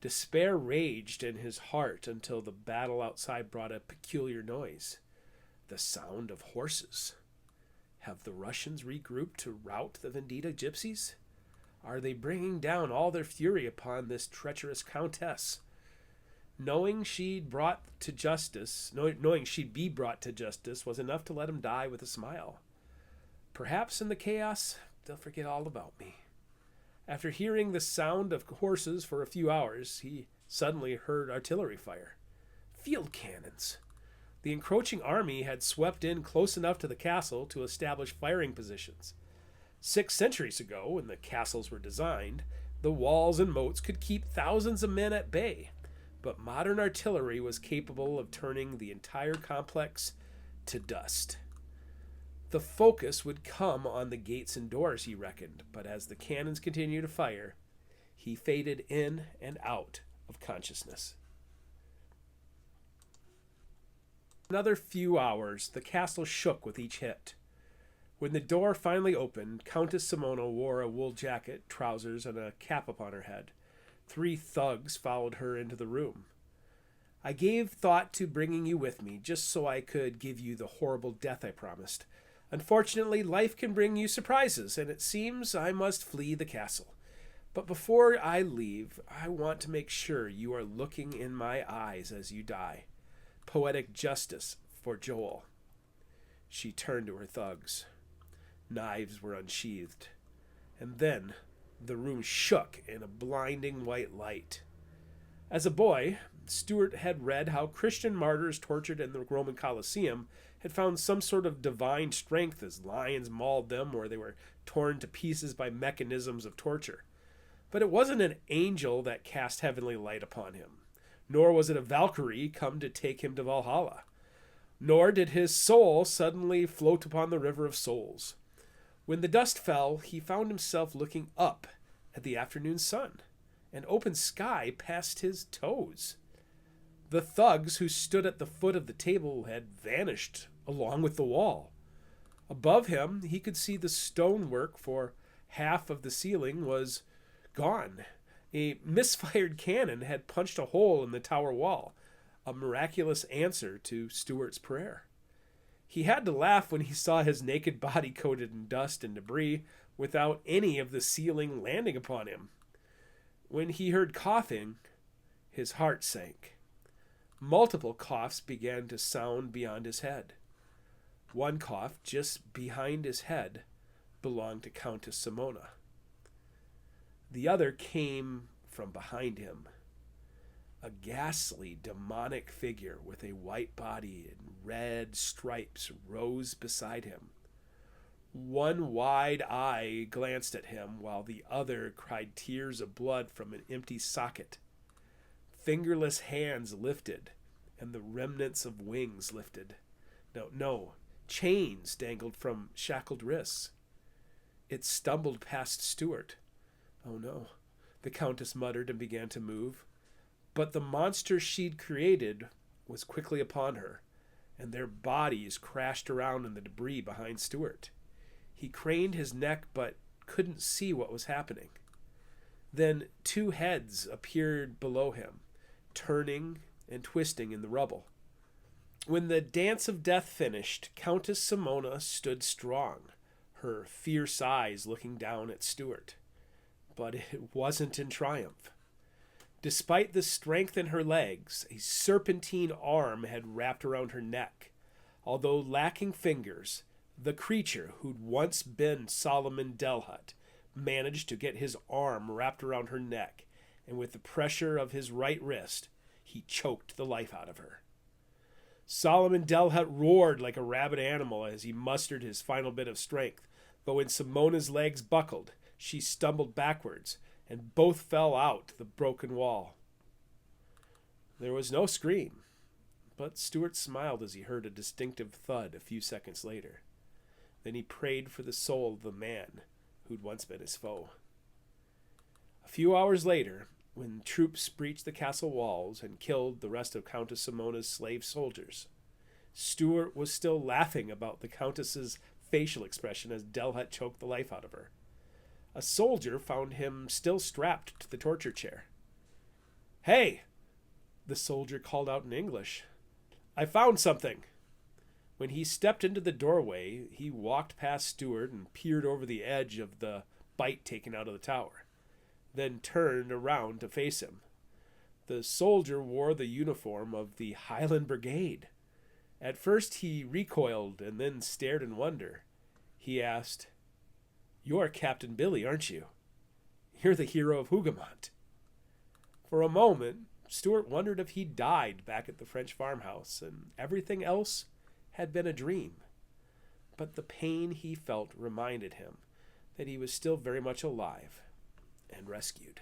Despair raged in his heart until the battle outside brought a peculiar noise. The sound of horses. Have the Russians regrouped to rout the Vendita gypsies? Are they bringing down all their fury upon this treacherous countess? Knowing she'd be brought to justice was enough to let him die with a smile. Perhaps in the chaos, they'll forget all about me. After hearing the sound of horses for a few hours, he suddenly heard artillery fire. Field cannons. The encroaching army had swept in close enough to the castle to establish firing positions. 6 centuries ago, when the castles were designed, the walls and moats could keep thousands of men at bay, but modern artillery was capable of turning the entire complex to dust. The focus would come on the gates and doors, he reckoned, but as the cannons continued to fire, he faded in and out of consciousness. Another few hours, the castle shook with each hit. When the door finally opened, Countess Simona wore a wool jacket, trousers, and a cap upon her head. 3 thugs followed her into the room. I gave thought to bringing you with me, just so I could give you the horrible death I promised. Unfortunately, life can bring you surprises, and it seems I must flee the castle. But before I leave, I want to make sure you are looking in my eyes as you die. Poetic justice for Joel. She turned to her thugs. Knives were unsheathed. And then the room shook in a blinding white light. As a boy, Stuart had read how Christian martyrs tortured in the Roman Colosseum had found some sort of divine strength as lions mauled them or they were torn to pieces by mechanisms of torture. But it wasn't an angel that cast heavenly light upon him. Nor was it a Valkyrie come to take him to Valhalla. Nor did his soul suddenly float upon the river of souls. When the dust fell, he found himself looking up at the afternoon sun. An open sky past his toes. The thugs who stood at the foot of the table had vanished along with the wall. Above him, he could see the stonework for Half of the ceiling was gone. A misfired cannon had punched a hole in the tower wall, a miraculous answer to Stuart's prayer. He had to laugh when he saw his naked body coated in dust and debris without any of the ceiling landing upon him. When he heard coughing, his heart sank. Multiple coughs began to sound beyond his head. One cough just behind his head belonged to Countess Simona. The other came from behind him. A ghastly, demonic figure with a white body and red stripes rose beside him. One wide eye glanced at him, while the other cried tears of blood from an empty socket. Fingerless hands lifted, and the remnants of wings lifted. No, chains dangled from shackled wrists. It stumbled past Stuart. Oh no, the Countess muttered and began to move. But the monster she'd created was quickly upon her, and their bodies crashed around in the debris behind Stuart. He craned his neck but couldn't see what was happening. Then two heads appeared below him, turning and twisting in the rubble. When the dance of death finished, Countess Simona stood strong, her fierce eyes looking down at Stuart. But it wasn't in triumph. Despite the strength in her legs, a serpentine arm had wrapped around her neck. Although lacking fingers, the creature who'd once been Solomon Delhut managed to get his arm wrapped around her neck, and with the pressure of his right wrist, he choked the life out of her. Solomon Delhut roared like a rabid animal as he mustered his final bit of strength, but when Simona's legs buckled, she stumbled backwards, and both fell out the broken wall. There was no scream, but Stuart smiled as he heard a distinctive thud a few seconds later. Then he prayed for the soul of the man who'd once been his foe. A few hours later, when troops breached the castle walls and killed the rest of Countess Simona's slave soldiers, Stuart was still laughing about the Countess's facial expression as Delhut choked the life out of her. A soldier found him still strapped to the torture chair. "Hey!" the soldier called out in English. "I found something." When he stepped into the doorway, he walked past Stuart and peered over the edge of the bite taken out of the tower, then turned around to face him. The soldier wore the uniform of the Highland Brigade. At first he recoiled and then stared in wonder. He asked, "You're Captain Billy, aren't you? You're the hero of Hougoumont." For a moment, Stuart wondered if he died back at the French farmhouse and everything else had been a dream. But the pain he felt reminded him that he was still very much alive and rescued.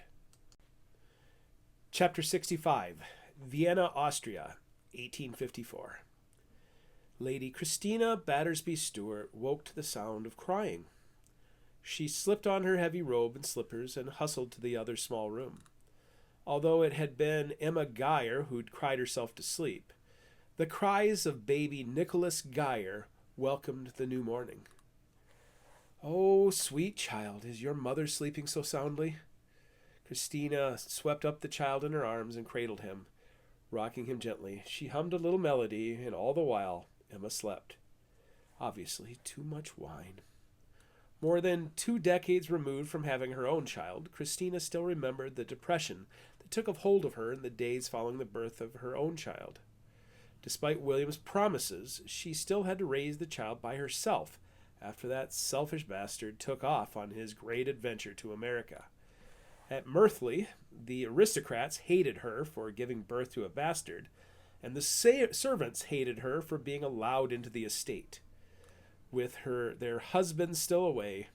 Chapter 65, Vienna, Austria, 1854. Lady Christina Battersby Stuart woke to the sound of crying. She slipped on her heavy robe and slippers and hustled to the other small room. Although it had been Emma Geyer who'd cried herself to sleep, the cries of baby Nicholas Geyer welcomed the new morning. "Oh, sweet child, is your mother sleeping so soundly?" Christina swept up the child in her arms and cradled him, rocking him gently. She hummed a little melody, and all the while Emma slept. Obviously, too much wine. More than 2 decades removed from having her own child, Christina still remembered the depression that took hold of her in the days following the birth of her own child. Despite William's promises, she still had to raise the child by herself after that selfish bastard took off on his great adventure to America. At Mirthley, the aristocrats hated her for giving birth to a bastard, and the servants hated her for being allowed into the estate. With their husbands still away,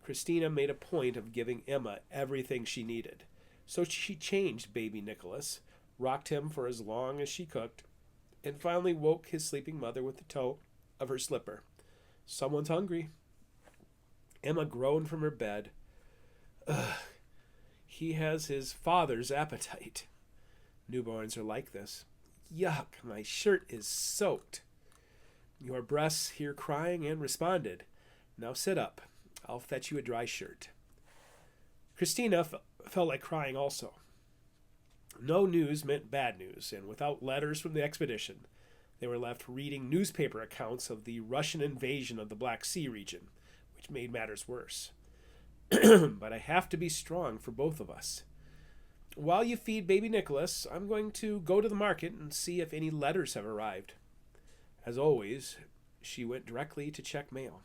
Christina made a point of giving Emma everything she needed. So she changed baby Nicholas, rocked him for as long as she cooked, and finally woke his sleeping mother with the toe of her slipper. "Someone's hungry." Emma groaned from her bed. "Ugh, he has his father's appetite. Newborns are like this. Yuck, my shirt is soaked." Your breasts hear crying and responded. "Now sit up. I'll fetch you a dry shirt." Christina felt like crying also. No news meant bad news, and without letters from the expedition, they were left reading newspaper accounts of the Russian invasion of the Black Sea region, which made matters worse. "But I have to be strong for both of us. While you feed baby Nicholas, I'm going to go to the market and see if any letters have arrived." As always, she went directly to check mail.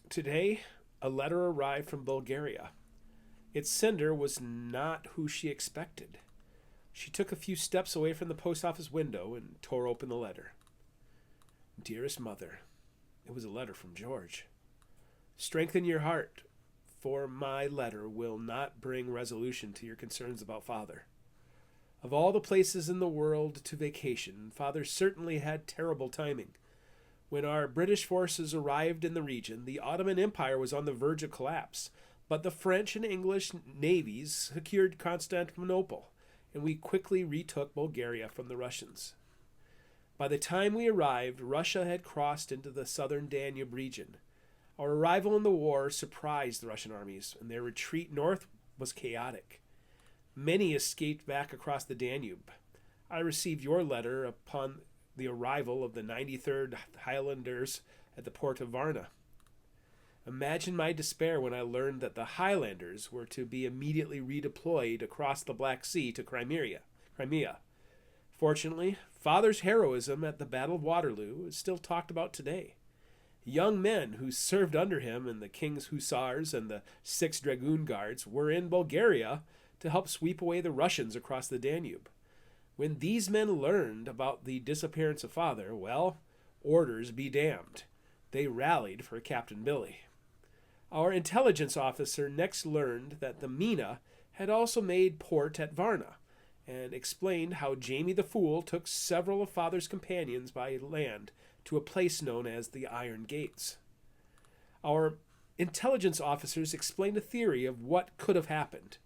Today, a letter arrived from Bulgaria. Its sender was not who she expected. She took a few steps away from the post office window and tore open the letter. "Dearest Mother," it was a letter from George. "Strengthen your heart, for my letter will not bring resolution to your concerns about Father. Of all the places in the world to vacation, Father certainly had terrible timing. When our British forces arrived in the region, the Ottoman Empire was on the verge of collapse, but the French and English navies secured Constantinople, and we quickly retook Bulgaria from the Russians. By the time we arrived, Russia had crossed into the southern Danube region. Our arrival in the war surprised the Russian armies, and their retreat north was chaotic. Many escaped back across the Danube. I received your letter upon the arrival of the 93rd Highlanders at the port of Varna. Imagine my despair when I learned that the Highlanders were to be immediately redeployed across the Black Sea to Crimea. Fortunately, Father's heroism at the Battle of Waterloo is still talked about today. Young men who served under him in the King's Hussars and the 6th Dragoon Guards were in Bulgaria to help sweep away the Russians across the Danube. When these men learned about the disappearance of Father, well, orders be damned. They rallied for Captain Billy. Our intelligence officer next learned that the Mina had also made port at Varna, and explained how Jamie the Fool took several of Father's companions by land to a place known as the Iron Gates. Our intelligence officers explained a theory of what could have happened.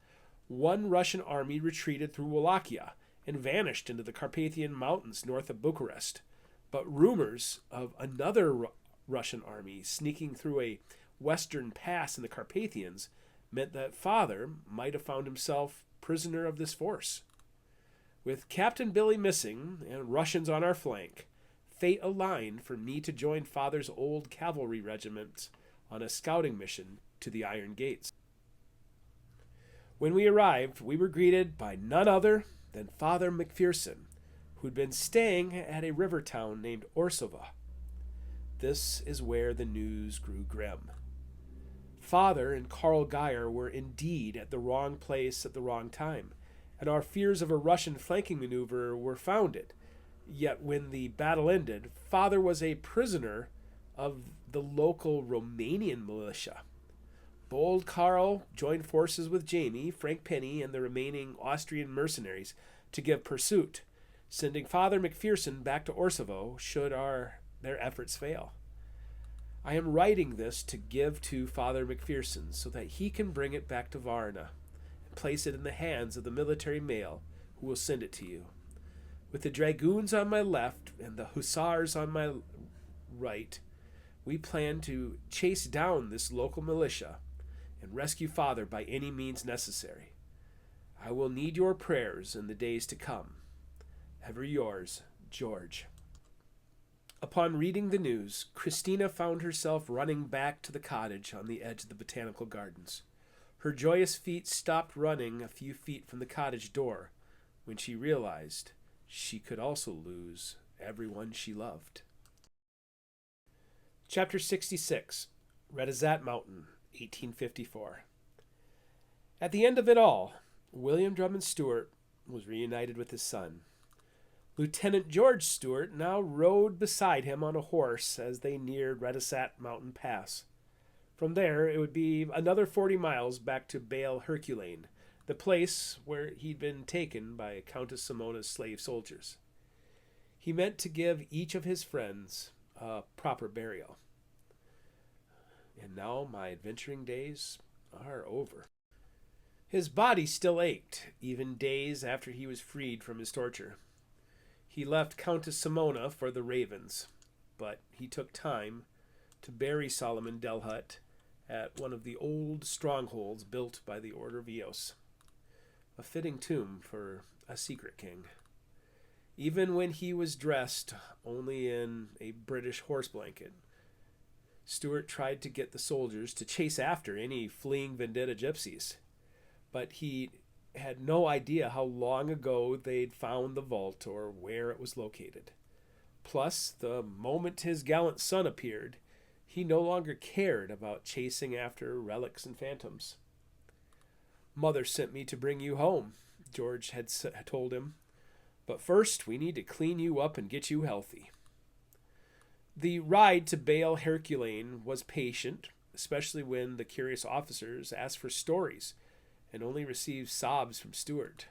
One Russian army retreated through Wallachia and vanished into the Carpathian Mountains north of Bucharest, but rumors of another Russian army sneaking through a western pass in the Carpathians meant that Father might have found himself prisoner of this force. With Captain Billy missing and Russians on our flank, fate aligned for me to join Father's old cavalry regiment on a scouting mission to the Iron Gates. When we arrived, we were greeted by none other than Father McPherson, who'd been staying at a river town named Orsova. This is where the news grew grim. Father and Karl Geyer were indeed at the wrong place at the wrong time, and our fears of a Russian flanking maneuver were founded. Yet when the battle ended, Father was a prisoner of the local Romanian militia. Bold Karl joined forces with Jamie, Frank Penny, and the remaining Austrian mercenaries to give pursuit, sending Father McPherson back to Orsovo should their efforts fail. I am writing this to give to Father McPherson so that he can bring it back to Varna and place it in the hands of the military mail who will send it to you. With the dragoons on my left and the hussars on my right, we plan to chase down this local militia and rescue Father by any means necessary. I will need your prayers in the days to come. Ever yours, George. Upon reading the news, Christina found herself running back to the cottage on the edge of the botanical gardens. Her joyous feet stopped running a few feet from the cottage door when she realized she could also lose everyone she loved. Chapter 66, Retezat Mountain, 1854. At the end of it all, William Drummond Stewart was reunited with his son. Lieutenant George Stewart now rode beside him on a horse as they neared Retezat Mountain Pass. From there, it would be another 40 miles back to Bale Herculane, the place where he'd been taken by Countess Simona's slave soldiers. He meant to give each of his friends a proper burial. And now my adventuring days are over. His body still ached, even days after he was freed from his torture. He left Countess Simona for the Ravens. but he took time to bury Solomon Delhut at one of the old strongholds built by the Order of Eos. A fitting tomb for a secret king. Even when he was dressed only in a British horse blanket, Stuart tried to get the soldiers to chase after any fleeing Vendetta gypsies. But he had no idea how long ago they'd found the vault or where it was located. Plus, the moment his gallant son appeared, he no longer cared about chasing after relics and phantoms. "Mother sent me to bring you home," George had told him. "But first, we need to clean you up and get you healthy." The ride to Baal Herculean was patient, especially when the curious officers asked for stories and only received sobs from Stuart.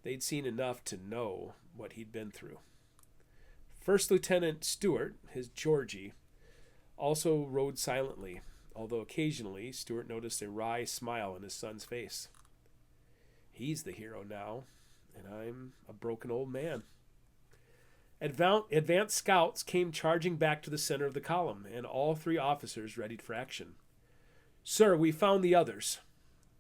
They'd seen enough to know what he'd been through. First Lieutenant Stuart, his Georgie, also rode silently, although occasionally Stuart noticed a wry smile on his son's face. He's the hero now, and I'm a broken old man. Advanced scouts came charging back to the center of the column, and all three officers readied for action. "Sir, we found the others."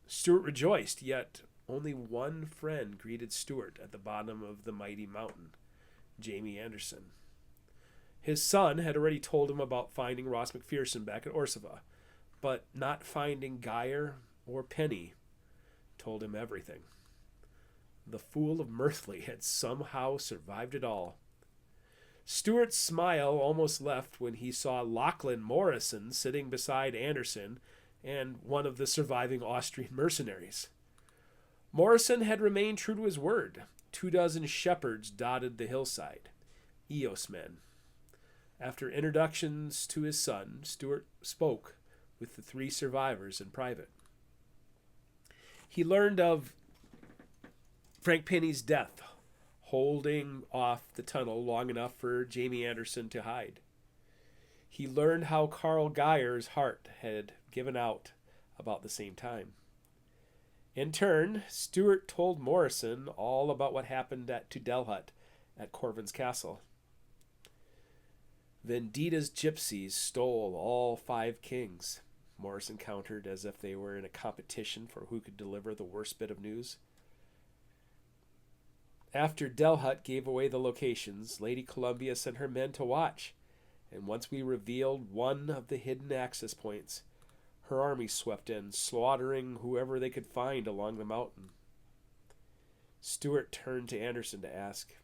Stuart rejoiced, yet only one friend greeted Stuart at the bottom of the mighty mountain, Jamie Anderson. His son had already told him about finding Ross McPherson back at Orsova, but not finding Geyer or Penny told him everything. The Fool of Mirthley had somehow survived it all. Stuart's smile almost left when he saw Lachlan Morrison sitting beside Anderson and one of the surviving Austrian mercenaries. Morrison had remained true to his word. 24 shepherds dotted the hillside, Eos men. After introductions to his son, Stuart spoke with the three survivors in private. He learned of Frank Penny's death, holding off the tunnel long enough for Jamie Anderson to hide. He learned how Carl Geyer's heart had given out about the same time. In turn, Stuart told Morrison all about what happened to Delhut at Corvin's castle. Vendita's gypsies stole all 5 kings, Morrison countered as if they were in a competition for who could deliver the worst bit of news. After Delhut gave away the locations, Lady Columbia sent her men to watch, and once we revealed one of the hidden access points, her army swept in, slaughtering whoever they could find along the mountain. Stuart turned to Anderson to ask,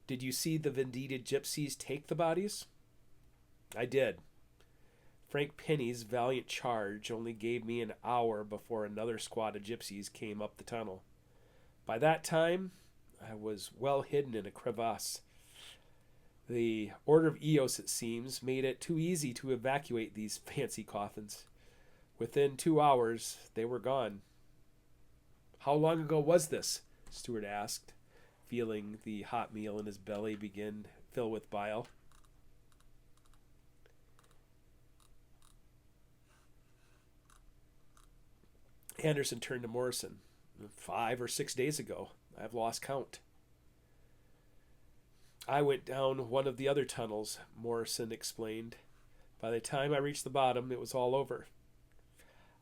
"Did you see the Vendita gypsies take the bodies?" "I did. Frank Penny's valiant charge only gave me an hour before another squad of gypsies came up the tunnel. By that time, I was well hidden in a crevasse. The Order of Eos, it seems, made it too easy to evacuate these fancy coffins. Within 2 hours, they were gone." "How long ago was this?" Stuart asked, feeling the hot meal in his belly begin to fill with bile. Anderson turned to Morrison. 5 or 6 days ago. I've lost count." "I went down one of the other tunnels," Morrison explained. "By the time I reached the bottom, it was all over.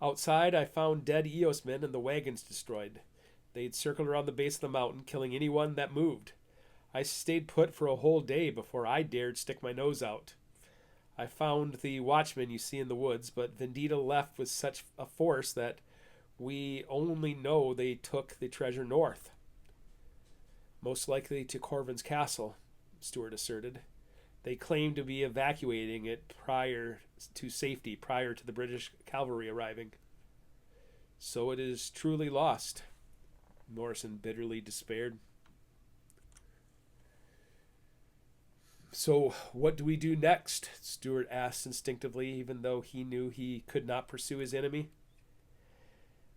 Outside, I found dead Eos men and the wagons destroyed. They'd circled around the base of the mountain, killing anyone that moved. I stayed put for a whole day before I dared stick my nose out. I found the watchmen you see in the woods, but Vendita left with such a force that we only know they took the treasure north." "Most likely to Corvin's castle," Stuart asserted. "They claimed to be evacuating it prior to the British cavalry arriving." "So it is truly lost," Morrison bitterly despaired. "So what do we do next?" Stuart asked instinctively, even though he knew he could not pursue his enemy.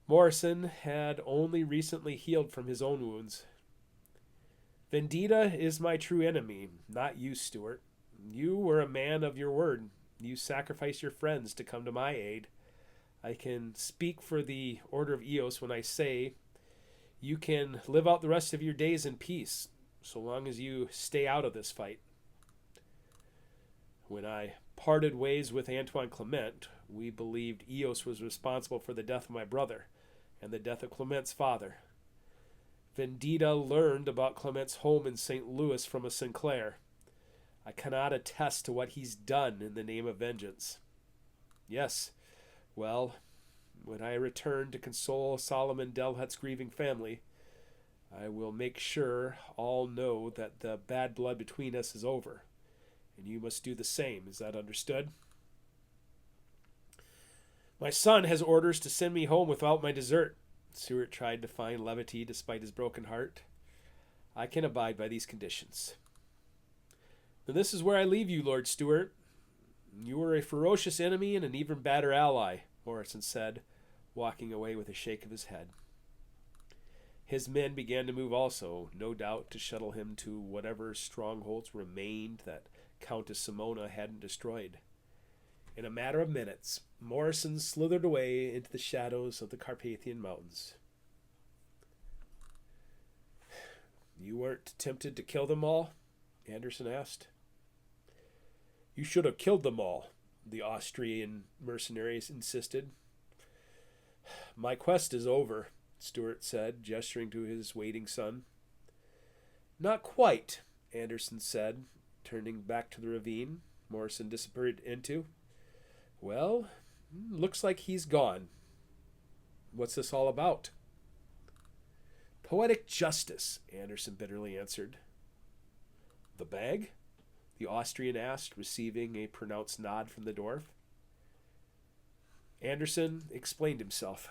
Morrison had only recently healed from his own wounds. "Vendita is my true enemy, not you, Stuart. You were a man of your word. You sacrificed your friends to come to my aid. I can speak for the Order of Eos when I say you can live out the rest of your days in peace, so long as you stay out of this fight." When I parted ways with Antoine Clement, we believed Eos was responsible for the death of my brother and the death of Clement's father. Vendita learned about Clement's home in St. Louis from a Sinclair. I cannot attest to what he's done in the name of vengeance. Yes, well, when I return to console Solomon Delhut's grieving family, I will make sure all know that the bad blood between us is over, and you must do the same. Is that understood? My son has orders to send me home without my dessert. Stuart tried to find levity despite his broken heart. I can abide by these conditions. Then this is where I leave you, Lord Stuart. You were a ferocious enemy and an even badder ally, Morrison said, walking away with a shake of his head. His men began to move also, no doubt to shuttle him to whatever strongholds remained that Countess Simona hadn't destroyed. In a matter of minutes, Morrison slithered away into the shadows of the Carpathian Mountains. You weren't tempted to kill them all? Anderson asked. You should have killed them all, the Austrian mercenaries insisted. My quest is over, Stuart said, gesturing to his waiting son. Not quite, Anderson said, turning back to the ravine Morrison disappeared into. Well, looks like he's gone. What's this all about? Poetic justice, Anderson bitterly answered. The bag? The Austrian asked, receiving a pronounced nod from the dwarf. Anderson explained himself.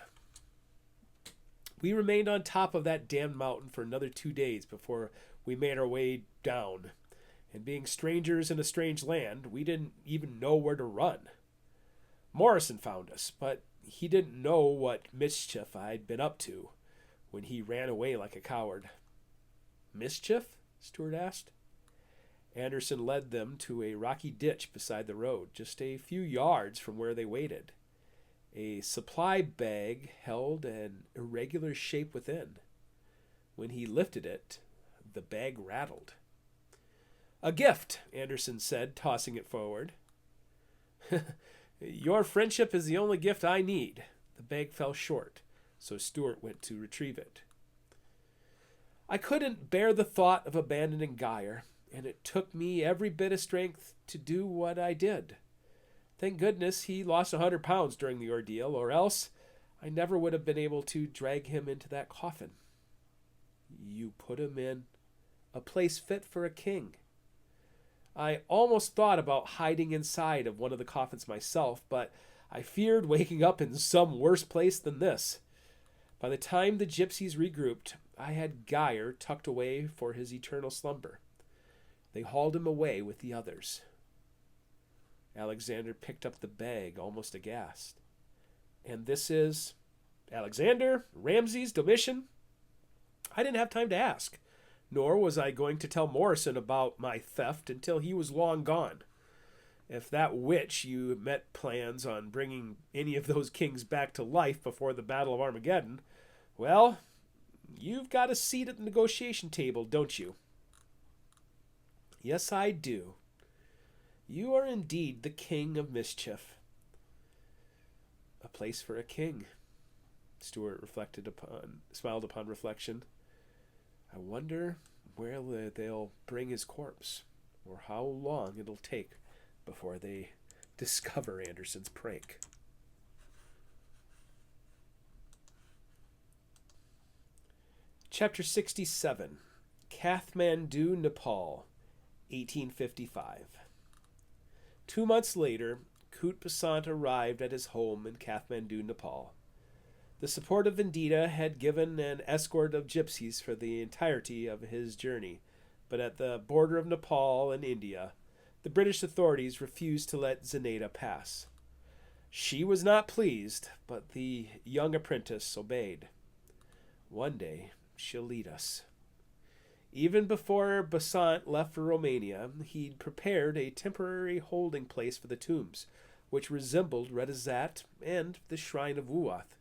We remained on top of that damned mountain for another 2 days before we made our way down, and being strangers in a strange land, we didn't even know where to run. Morrison found us, but he didn't know what mischief I'd been up to when he ran away like a coward. Mischief? Stuart asked. Anderson led them to a rocky ditch beside the road, just a few yards from where they waited. A supply bag held an irregular shape within. When he lifted it, the bag rattled. A gift, Anderson said, tossing it forward. Your friendship is the only gift I need. The bag fell short, so Stuart went to retrieve it. I couldn't bear the thought of abandoning Geyer, and it took me every bit of strength to do what I did. Thank goodness he lost 100 pounds during the ordeal, or else I never would have been able to drag him into that coffin. You put him in a place fit for a king. I almost thought about hiding inside of one of the coffins myself, but I feared waking up in some worse place than this. By the time the gypsies regrouped, I had Geyer tucked away for his eternal slumber. They hauled him away with the others. Alexander picked up the bag, almost aghast. And this is Alexander, Ramses, Domitian? I didn't have time to ask, nor was I going to tell Morrison about my theft until he was long gone. If that witch you met plans on bringing any of those kings back to life before the Battle of Armageddon, well, you've got a seat at the negotiation table, don't you? Yes, I do. You are indeed the king of mischief. A place for a king, Stuart smiled upon reflection. I wonder where they'll bring his corpse, or how long it'll take before they discover Anderson's prank. Chapter 67, Kathmandu, Nepal, 1855. 2 months later, Kut Besant arrived at his home in Kathmandu, Nepal. The support of Vendita had given an escort of gypsies for the entirety of his journey, but at the border of Nepal and India, the British authorities refused to let Zenaida pass. She was not pleased, but the young apprentice obeyed. One day, she'll lead us. Even before Besant left for Romania, he'd prepared a temporary holding place for the tombs, which resembled Redazat and the Shrine of Uath.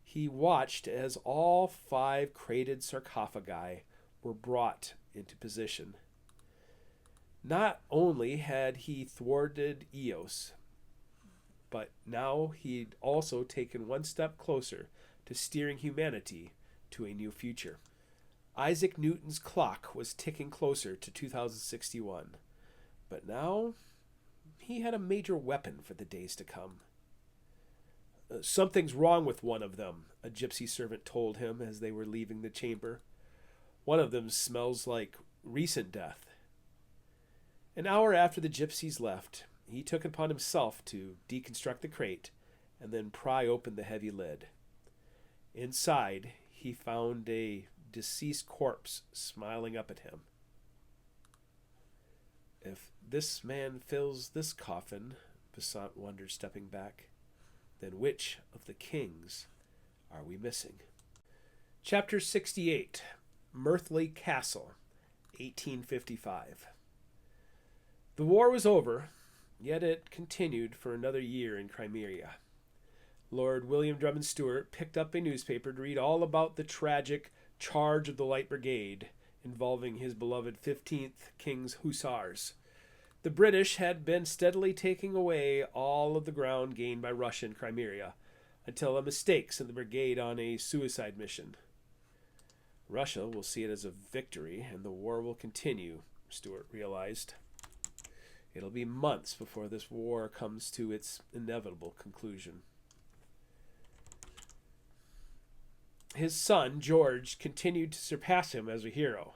He watched as all 5 crated sarcophagi were brought into position. Not only had he thwarted Eos, but now he'd also taken one step closer to steering humanity to a new future. Isaac Newton's clock was ticking closer to 2061, but now he had a major weapon for the days to come. Something's wrong with one of them, a gypsy servant told him as they were leaving the chamber. One of them smells like recent death. An hour after the gypsies left, he took it upon himself to deconstruct the crate and then pry open the heavy lid. Inside, he found a deceased corpse smiling up at him. If this man fills this coffin, Besant wondered, stepping back, then which of the kings are we missing? Chapter 68, Mirthly Castle, 1855. The war was over, yet it continued for another year in Crimea. Lord William Drummond Stewart picked up a newspaper to read all about the tragic charge of the Light Brigade involving his beloved 15th King's Hussars. The British had been steadily taking away all of the ground gained by Russia in Crimea until a mistake sent the brigade on a suicide mission. Russia will see it as a victory and the war will continue, Stewart realized. It'll be months before this war comes to its inevitable conclusion. His son, George, continued to surpass him as a hero.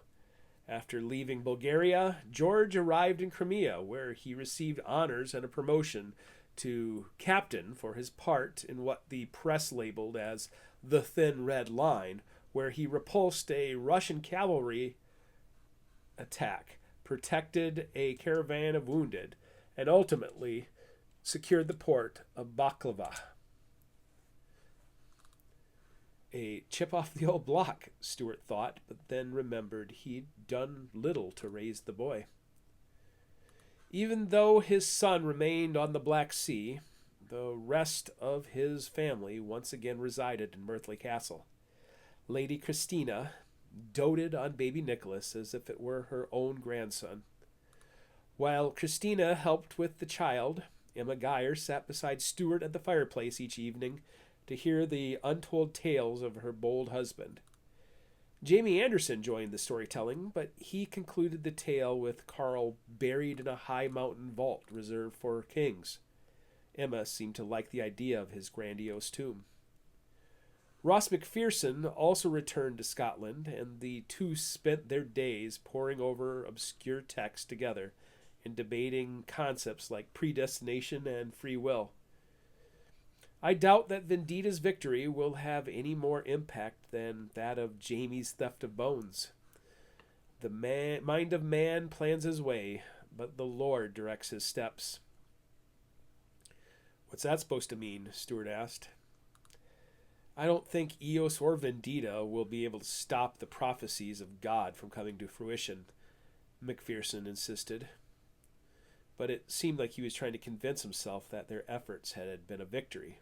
After leaving Bulgaria, George arrived in Crimea, where he received honors and a promotion to captain for his part in what the press labeled as the Thin Red Line, where he repulsed a Russian cavalry attack, protected a caravan of wounded, and ultimately secured the port of Baklava. A chip off the old block, Stewart thought, but then remembered he'd done little to raise the boy. Even though his son remained on the Black Sea, the rest of his family once again resided in Mirthly Castle. Lady Christina doted on baby Nicholas as if it were her own grandson. While Christina helped with the child, Emma Geyer sat beside Stewart at the fireplace each evening to hear the untold tales of her bold husband. Jamie Anderson joined the storytelling, but he concluded the tale with Carl buried in a high mountain vault reserved for kings. Emma seemed to like the idea of his grandiose tomb. Ross Macpherson also returned to Scotland, and the two spent their days poring over obscure texts together and debating concepts like predestination and free will. I doubt that Vendita's victory will have any more impact than that of Jamie's theft of bones. The mind of man plans his way, but the Lord directs his steps. What's that supposed to mean? Stewart asked. I don't think Eos or Vendita will be able to stop the prophecies of God from coming to fruition, Macpherson insisted. But it seemed like he was trying to convince himself that their efforts had been a victory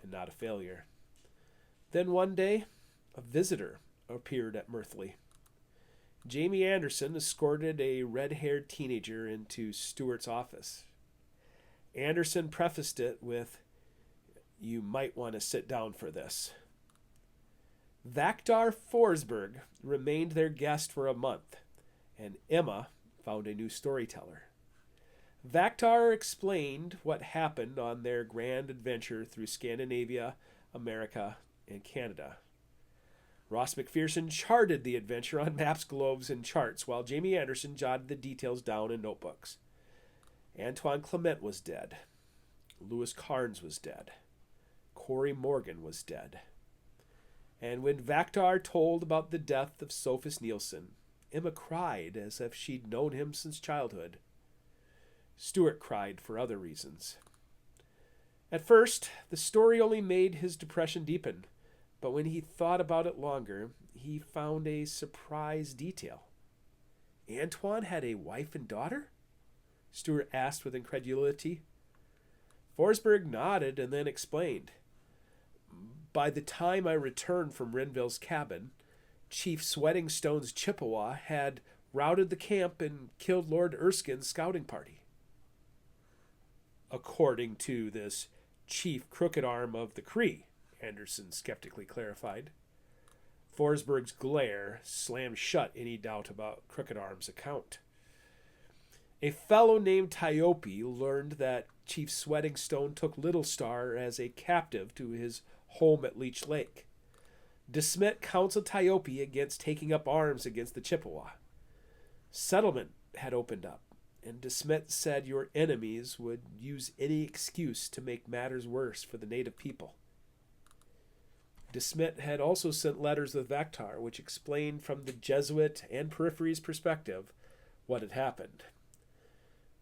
and not a failure. Then one day, a visitor appeared at Mirthly. Jamie Anderson escorted a red-haired teenager into Stewart's office. Anderson prefaced it with, "You might want to sit down for this." Vaktar Forsberg remained their guest for a month, and Emma found a new storyteller. Vaktar explained what happened on their grand adventure through Scandinavia, America, and Canada. Ross Macpherson charted the adventure on maps, globes, and charts, while Jamie Anderson jotted the details down in notebooks. Antoine Clement was dead. Lewis Carnes was dead. Corey Morgan was dead. And when Vaktar told about the death of Sophus Nielsen, Emma cried as if she'd known him since childhood. Stewart cried for other reasons. At first, the story only made his depression deepen, but when he thought about it longer, he found a surprise detail. Antoine had a wife and daughter? Stewart asked with incredulity. Forsberg nodded and then explained. By the time I returned from Renville's cabin, Chief Sweatingstone's Chippewa had routed the camp and killed Lord Erskine's scouting party. According to this chief crooked arm of the Cree, Anderson skeptically clarified. Forsberg's glare slammed shut any doubt about Crooked Arm's account. A fellow named Tiope learned that Chief Sweating Stone took Little Star as a captive to his home at Leech Lake. DeSmet counseled Tiope against taking up arms against the Chippewa. Settlement had opened up, and DeSmet said your enemies would use any excuse to make matters worse for the native people. DeSmet had also sent letters with Vactar, which explained from the Jesuit and Periphery's perspective what had happened.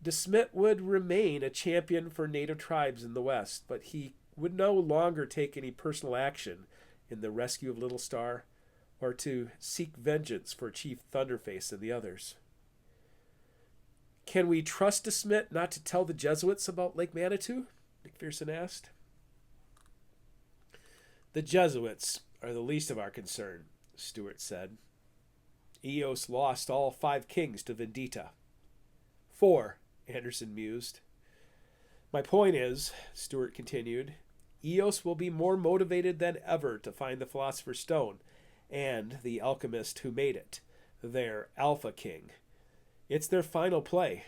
DeSmet would remain a champion for native tribes in the West, but he would no longer take any personal action in the rescue of Little Star or to seek vengeance for Chief Thunderface and the others. Can we trust DeSmet not to tell the Jesuits about Lake Manitou? McPherson asked. The Jesuits are the least of our concern, Stewart said. Eos lost all 5 kings to Vendita. 4, Anderson mused. My point is, Stewart continued, Eos will be more motivated than ever to find the Philosopher's Stone and the alchemist who made it, their Alpha King. It's their final play.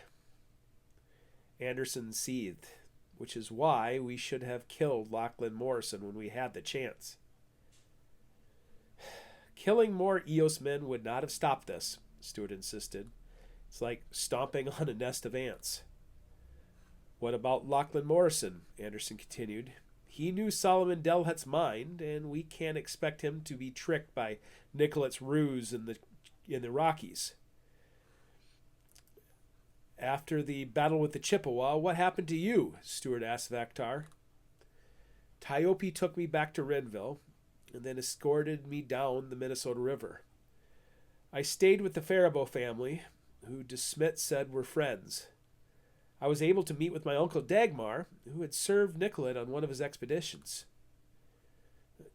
Anderson seethed, which is why we should have killed Lachlan Morrison when we had the chance. Killing more Eos men would not have stopped this, Stewart insisted. It's like stomping on a nest of ants. What about Lachlan Morrison? Anderson continued. He knew Solomon Delhet's mind, and we can't expect him to be tricked by Nicolet's ruse in the Rockies. After the battle with the Chippewa, what happened to you? Stewart asked Vactar. Tiope took me back to Renville and then escorted me down the Minnesota River. I stayed with the Faribault family, who DeSmet said were friends. I was able to meet with my uncle Dagmar, who had served Nicolet on one of his expeditions.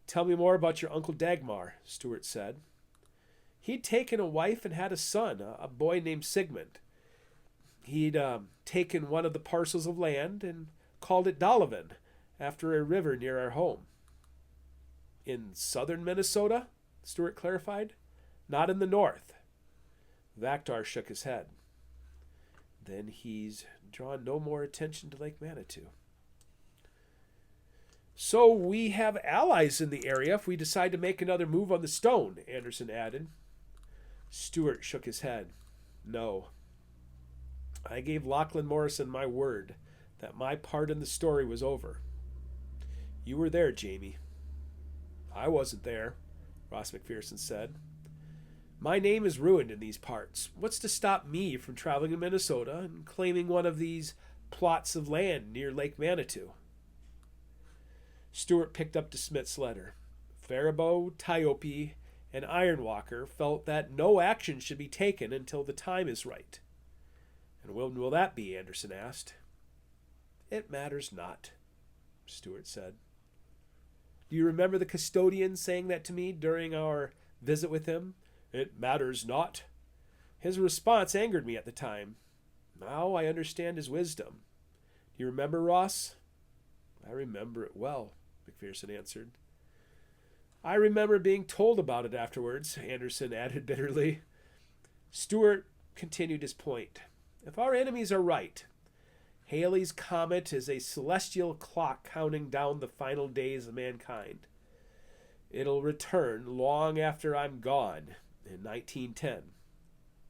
Tell me more about your Uncle Dagmar, Stewart said. He'd taken a wife and had a son, a boy named Sigmund. He'd taken one of the parcels of land and called it Dalavan, after a river near our home. In southern Minnesota? Stewart clarified. Not in the north. Vactar shook his head. Then he's drawn no more attention to Lake Manitou. So we have allies in the area if we decide to make another move on the stone, Anderson added. Stewart shook his head. No. I gave Lachlan Morrison my word that my part in the story was over. You were there, Jamie. I wasn't there, Ross McPherson said. My name is ruined in these parts. What's to stop me from traveling to Minnesota and claiming one of these plots of land near Lake Manitou? Stewart picked up DeSmet's letter. Faribault, Tiope, and Ironwalker felt that no action should be taken until the time is right. And when will that be? Anderson asked. It matters not, Stewart said. Do you remember the custodian saying that to me during our visit with him? It matters not. His response angered me at the time. Now I understand his wisdom. Do you remember, Ross? I remember it well, McPherson answered. I remember being told about it afterwards, Anderson added bitterly. Stewart continued his point. If our enemies are right, Halley's Comet is a celestial clock counting down the final days of mankind. It'll return long after I'm gone in 1910.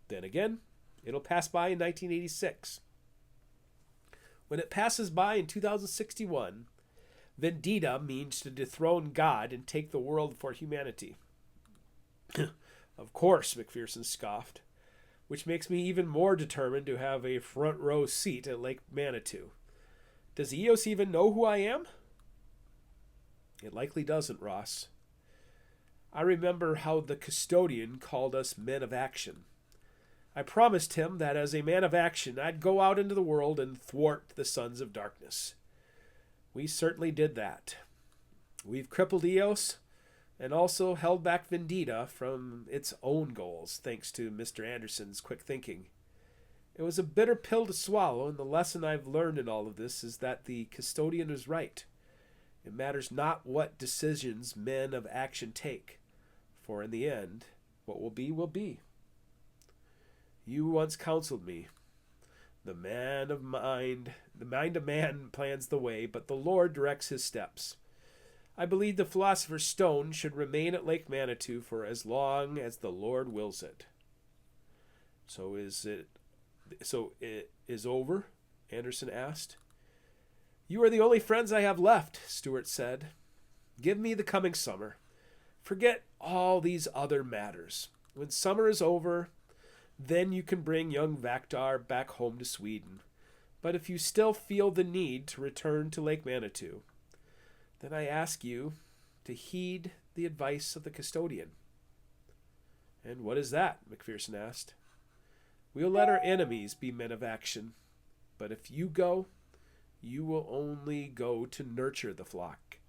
Then again, it'll pass by in 1986. When it passes by in 2061, Vendita means to dethrone God and take the world for humanity. Of course, McPherson scoffed, which makes me even more determined to have a front row seat at Lake Manitou. Does Eos even know who I am? It likely doesn't, Ross. I remember how the custodian called us men of action. I promised him that as a man of action, I'd go out into the world and thwart the sons of darkness. We certainly did that. We've crippled Eos, and also held back Vendita from its own goals, thanks to Mr. Anderson's quick thinking. It was a bitter pill to swallow, and the lesson I've learned in all of this is that the custodian is right. It matters not what decisions men of action take, for in the end, what will be will be. You once counseled me, the mind of man plans the way, but the Lord directs his steps. I believe the Philosopher's Stone should remain at Lake Manitou for as long as the Lord wills it. So it is over? Anderson asked. You are the only friends I have left, Stuart said. Give me the coming summer. Forget all these other matters. When summer is over, then you can bring young Vaktar back home to Sweden. But if you still feel the need to return to Lake Manitou, then I ask you to heed the advice of the custodian. And what is that? McPherson asked. We'll let our enemies be men of action, but if you go, you will only go to nurture the flock.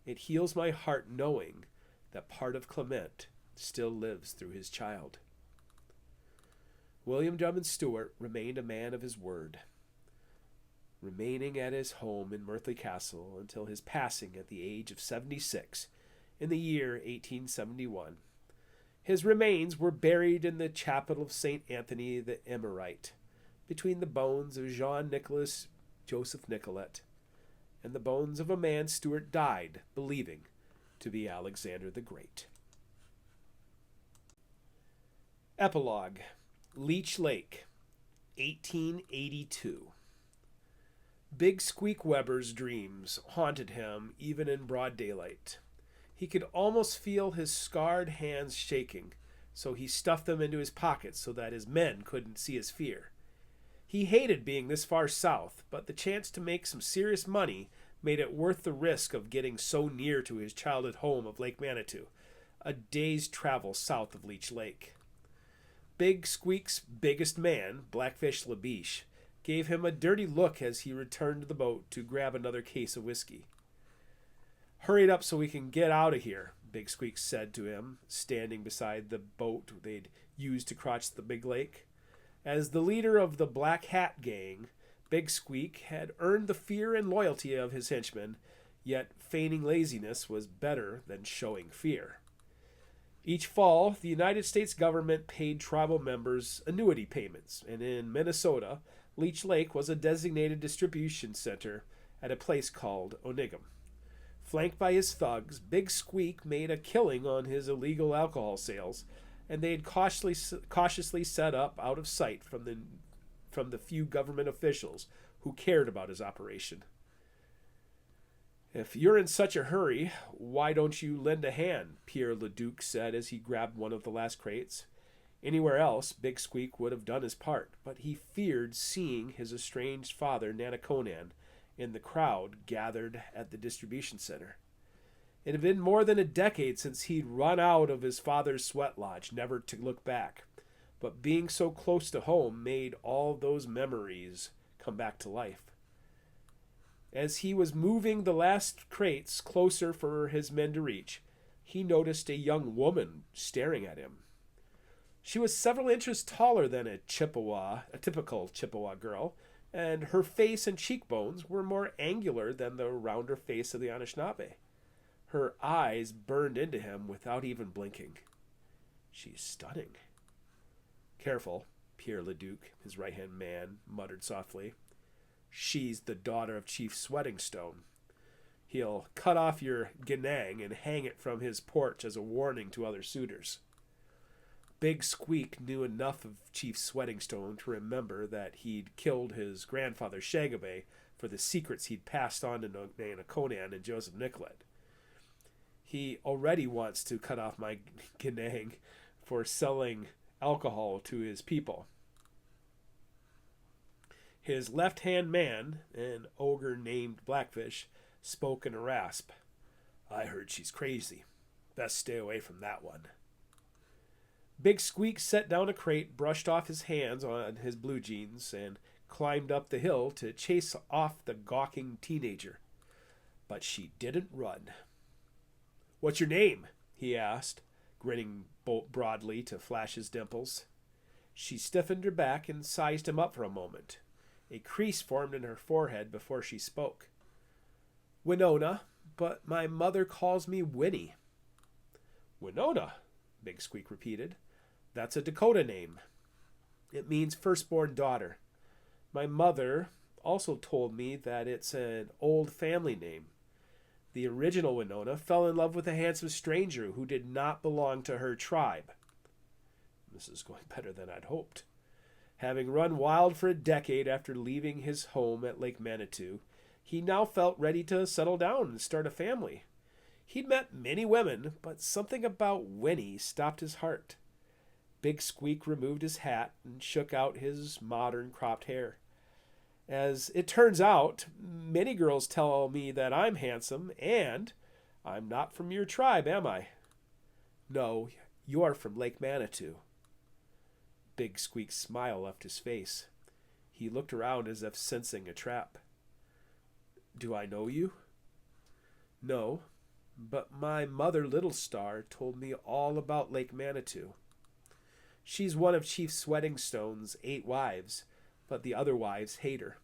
It heals my heart knowing that part of Clement still lives through his child. William Drummond Stewart remained a man of his word, remaining at his home in Merthyr Castle until his passing at the age of 76 in the year 1871. His remains were buried in the chapel of St. Anthony the Emerite, between the bones of Jean Nicholas Joseph Nicolet and the bones of a man Stuart died believing to be Alexander the Great. Epilogue. Leech Lake, 1882. Big Squeak Weber's dreams haunted him even in broad daylight. He could almost feel his scarred hands shaking, so he stuffed them into his pockets so that his men couldn't see his fear. He hated being this far south, but the chance to make some serious money made it worth the risk of getting so near to his childhood home of Lake Manitou, a day's travel south of Leech Lake. Big Squeak's biggest man, Blackfish Labiche, gave him a dirty look as he returned to the boat to grab another case of whiskey. Hurry it up so we can get out of here, Big Squeak said to him, standing beside the boat they'd used to cross the big lake. As the leader of the Black Hat gang, Big Squeak had earned the fear and loyalty of his henchmen, yet feigning laziness was better than showing fear. Each fall, the United States government paid tribal members annuity payments, and in Minnesota, Leech Lake was a designated distribution center at a place called Onigum. Flanked by his thugs, Big Squeak made a killing on his illegal alcohol sales, and they had cautiously set up out of sight from the few government officials who cared about his operation. If you're in such a hurry, why don't you lend a hand? Pierre Leduc said as he grabbed one of the last crates. Anywhere else, Big Squeak would have done his part, but he feared seeing his estranged father, Nanaconan, in the crowd gathered at the distribution center. It had been more than a decade since he'd run out of his father's sweat lodge, never to look back. But being so close to home made all those memories come back to life. As he was moving the last crates closer for his men to reach, he noticed a young woman staring at him. She was several inches taller than a typical Chippewa girl, and her face and cheekbones were more angular than the rounder face of the Anishinaabe. Her eyes burned into him without even blinking. She's stunning. Careful, Pierre Leduc, his right-hand man, muttered softly. She's the daughter of Chief Sweatingstone. He'll cut off your genang and hang it from his porch as a warning to other suitors. Big Squeak knew enough of Chief Sweatingstone to remember that he'd killed his grandfather Shagabay for the secrets he'd passed on to Nanaconan and Joseph Nicolet. He already wants to cut off my genang for selling alcohol to his people. His left-hand man, an ogre named Blackfish, spoke in a rasp. I heard she's crazy. Best stay away from that one. Big Squeak set down a crate, brushed off his hands on his blue jeans, and climbed up the hill to chase off the gawking teenager. But she didn't run. What's your name? he asked, grinning broadly to flash his dimples. She stiffened her back and sized him up for a moment. A crease formed in her forehead before she spoke. Winona, but my mother calls me Winnie. Winona, Big Squeak repeated. That's a Dakota name. It means firstborn daughter. My mother also told me that it's an old family name. The original Winona fell in love with a handsome stranger who did not belong to her tribe. This is going better than I'd hoped. Having run wild for a decade after leaving his home at Lake Manitou, he now felt ready to settle down and start a family. He'd met many women, but something about Winnie stopped his heart. Big Squeak removed his hat and shook out his modern cropped hair. As it turns out, many girls tell me that I'm handsome, and I'm not from your tribe, am I? No, you're from Lake Manitou. Big Squeak's smile left his face. He looked around as if sensing a trap. Do I know you? No, but my mother Little Star told me all about Lake Manitou. She's one of Chief Sweatingstone's 8 wives, but the other wives hate her.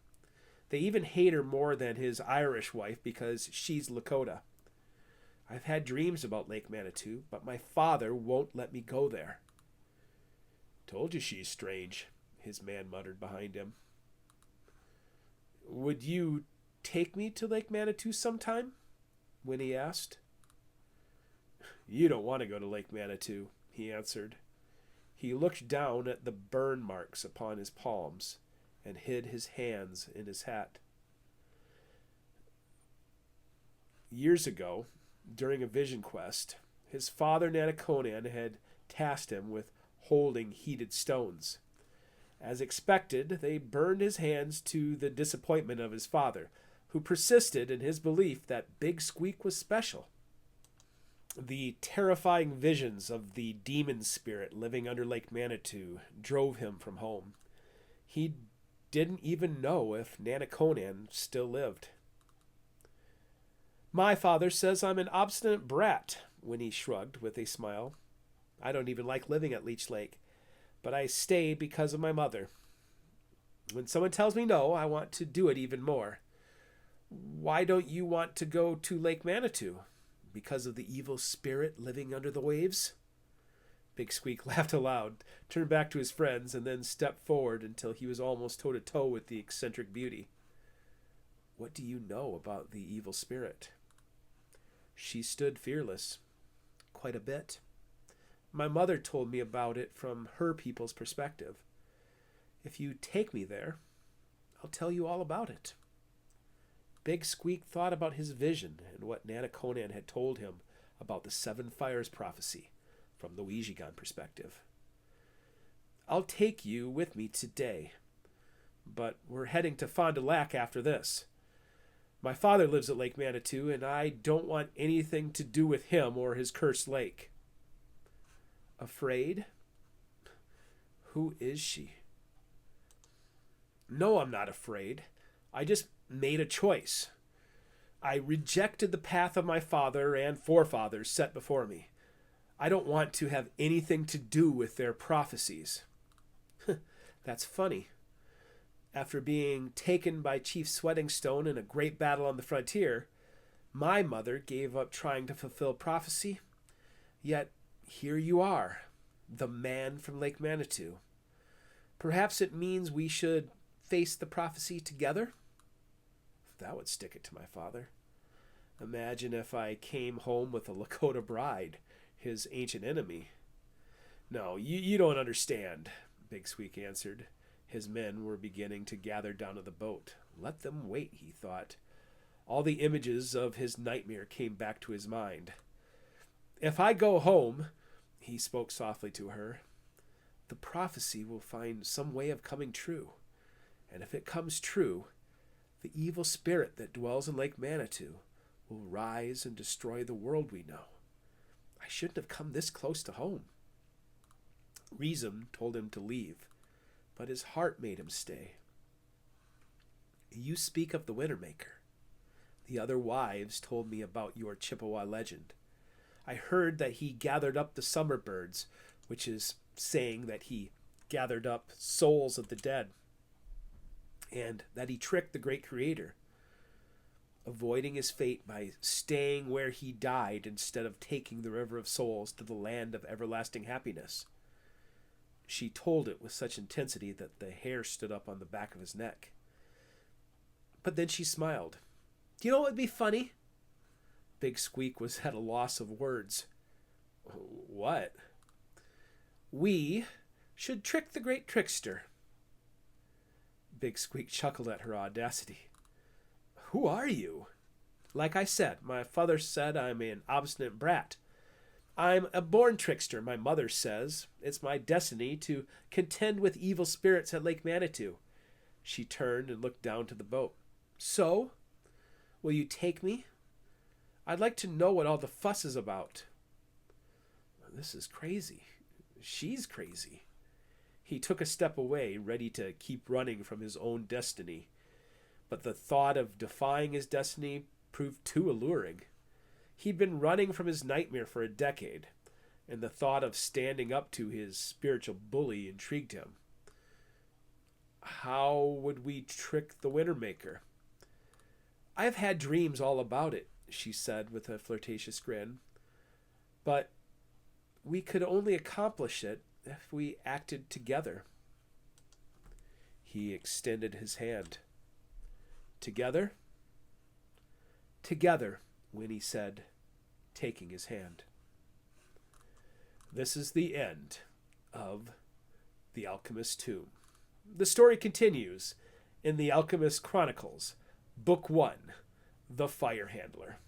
They even hate her more than his Irish wife because she's Lakota. I've had dreams about Lake Manitou, but my father won't let me go there. Told you she's strange, his man muttered behind him. Would you take me to Lake Manitou sometime? Winnie asked. You don't want to go to Lake Manitou, he answered. He looked down at the burn marks upon his palms and hid his hands in his hat. Years ago, during a vision quest, his father Nanakonan had tasked him with holding heated stones. As expected, they burned his hands to the disappointment of his father, who persisted in his belief that Big Squeak was special. The terrifying visions of the demon spirit living under Lake Manitou drove him from home. He didn't even know if Nanakonan still lived. My father says I'm an obstinate brat, Winnie shrugged with a smile. I don't even like living at Leech Lake, but I stay because of my mother. When someone tells me no, I want to do it even more. Why don't you want to go to Lake Manitou? Because of the evil spirit living under the waves? Big Squeak laughed aloud, turned back to his friends, and then stepped forward until he was almost toe-to-toe with the eccentric beauty. What do you know about the evil spirit? She stood fearless. Quite a bit. My mother told me about it from her people's perspective. If you take me there, I'll tell you all about it. Big Squeak thought about his vision and what Nanakonan had told him about the 7 Fires prophecy from the Ouijigan perspective. I'll take you with me today, but we're heading to Fond du Lac after this. My father lives at Lake Manitou, and I don't want anything to do with him or his cursed lake. Afraid? Who is she? No, I'm not afraid. I just made a choice. I rejected the path of my father and forefathers set before me. I don't want to have anything to do with their prophecies. That's funny. After being taken by Chief Sweatingstone in a great battle on the frontier, my mother gave up trying to fulfill prophecy. Yet here you are, the man from Lake Manitou. Perhaps it means we should face the prophecy together? That would stick it to my father. Imagine if I came home with a Lakota bride, his ancient enemy. No, you don't understand, Big Squeak answered. His men were beginning to gather down to the boat. Let them wait, he thought. All the images of his nightmare came back to his mind. If I go home, he spoke softly to her, the prophecy will find some way of coming true. And if it comes true, the evil spirit that dwells in Lake Manitou will rise and destroy the world we know. I shouldn't have come this close to home. Reason told him to leave, but his heart made him stay. You speak of the Wintermaker. The other wives told me about your Chippewa legend. I heard that he gathered up the summer birds, which is saying that he gathered up souls of the dead, and that he tricked the great creator, avoiding his fate by staying where he died instead of taking the river of souls to the land of everlasting happiness. She told it with such intensity that the hair stood up on the back of his neck. But then she smiled. "Do you know what would be funny?" Big Squeak was at a loss of words. "What?" "We should trick the great trickster." Big Squeak chuckled at her audacity. "Who are you?" "Like I said, my father said I'm an obstinate brat. I'm a born trickster, my mother says. It's my destiny to contend with evil spirits at Lake Manitou." She turned and looked down to the boat. "So, will you take me? I'd like to know what all the fuss is about." This is crazy. She's crazy. He took a step away, ready to keep running from his own destiny. But the thought of defying his destiny proved too alluring. He'd been running from his nightmare for a decade, and the thought of standing up to his spiritual bully intrigued him. "How would we trick the Wintermaker?" "I've had dreams all about it," she said with a flirtatious grin. "But we could only accomplish it if we acted together." He extended his hand. "Together?" "Together," Winnie said, taking his hand. This is the end of The Alchemist's Tomb. The story continues in The Alchemist Chronicles, Book 1, The Fire Handler.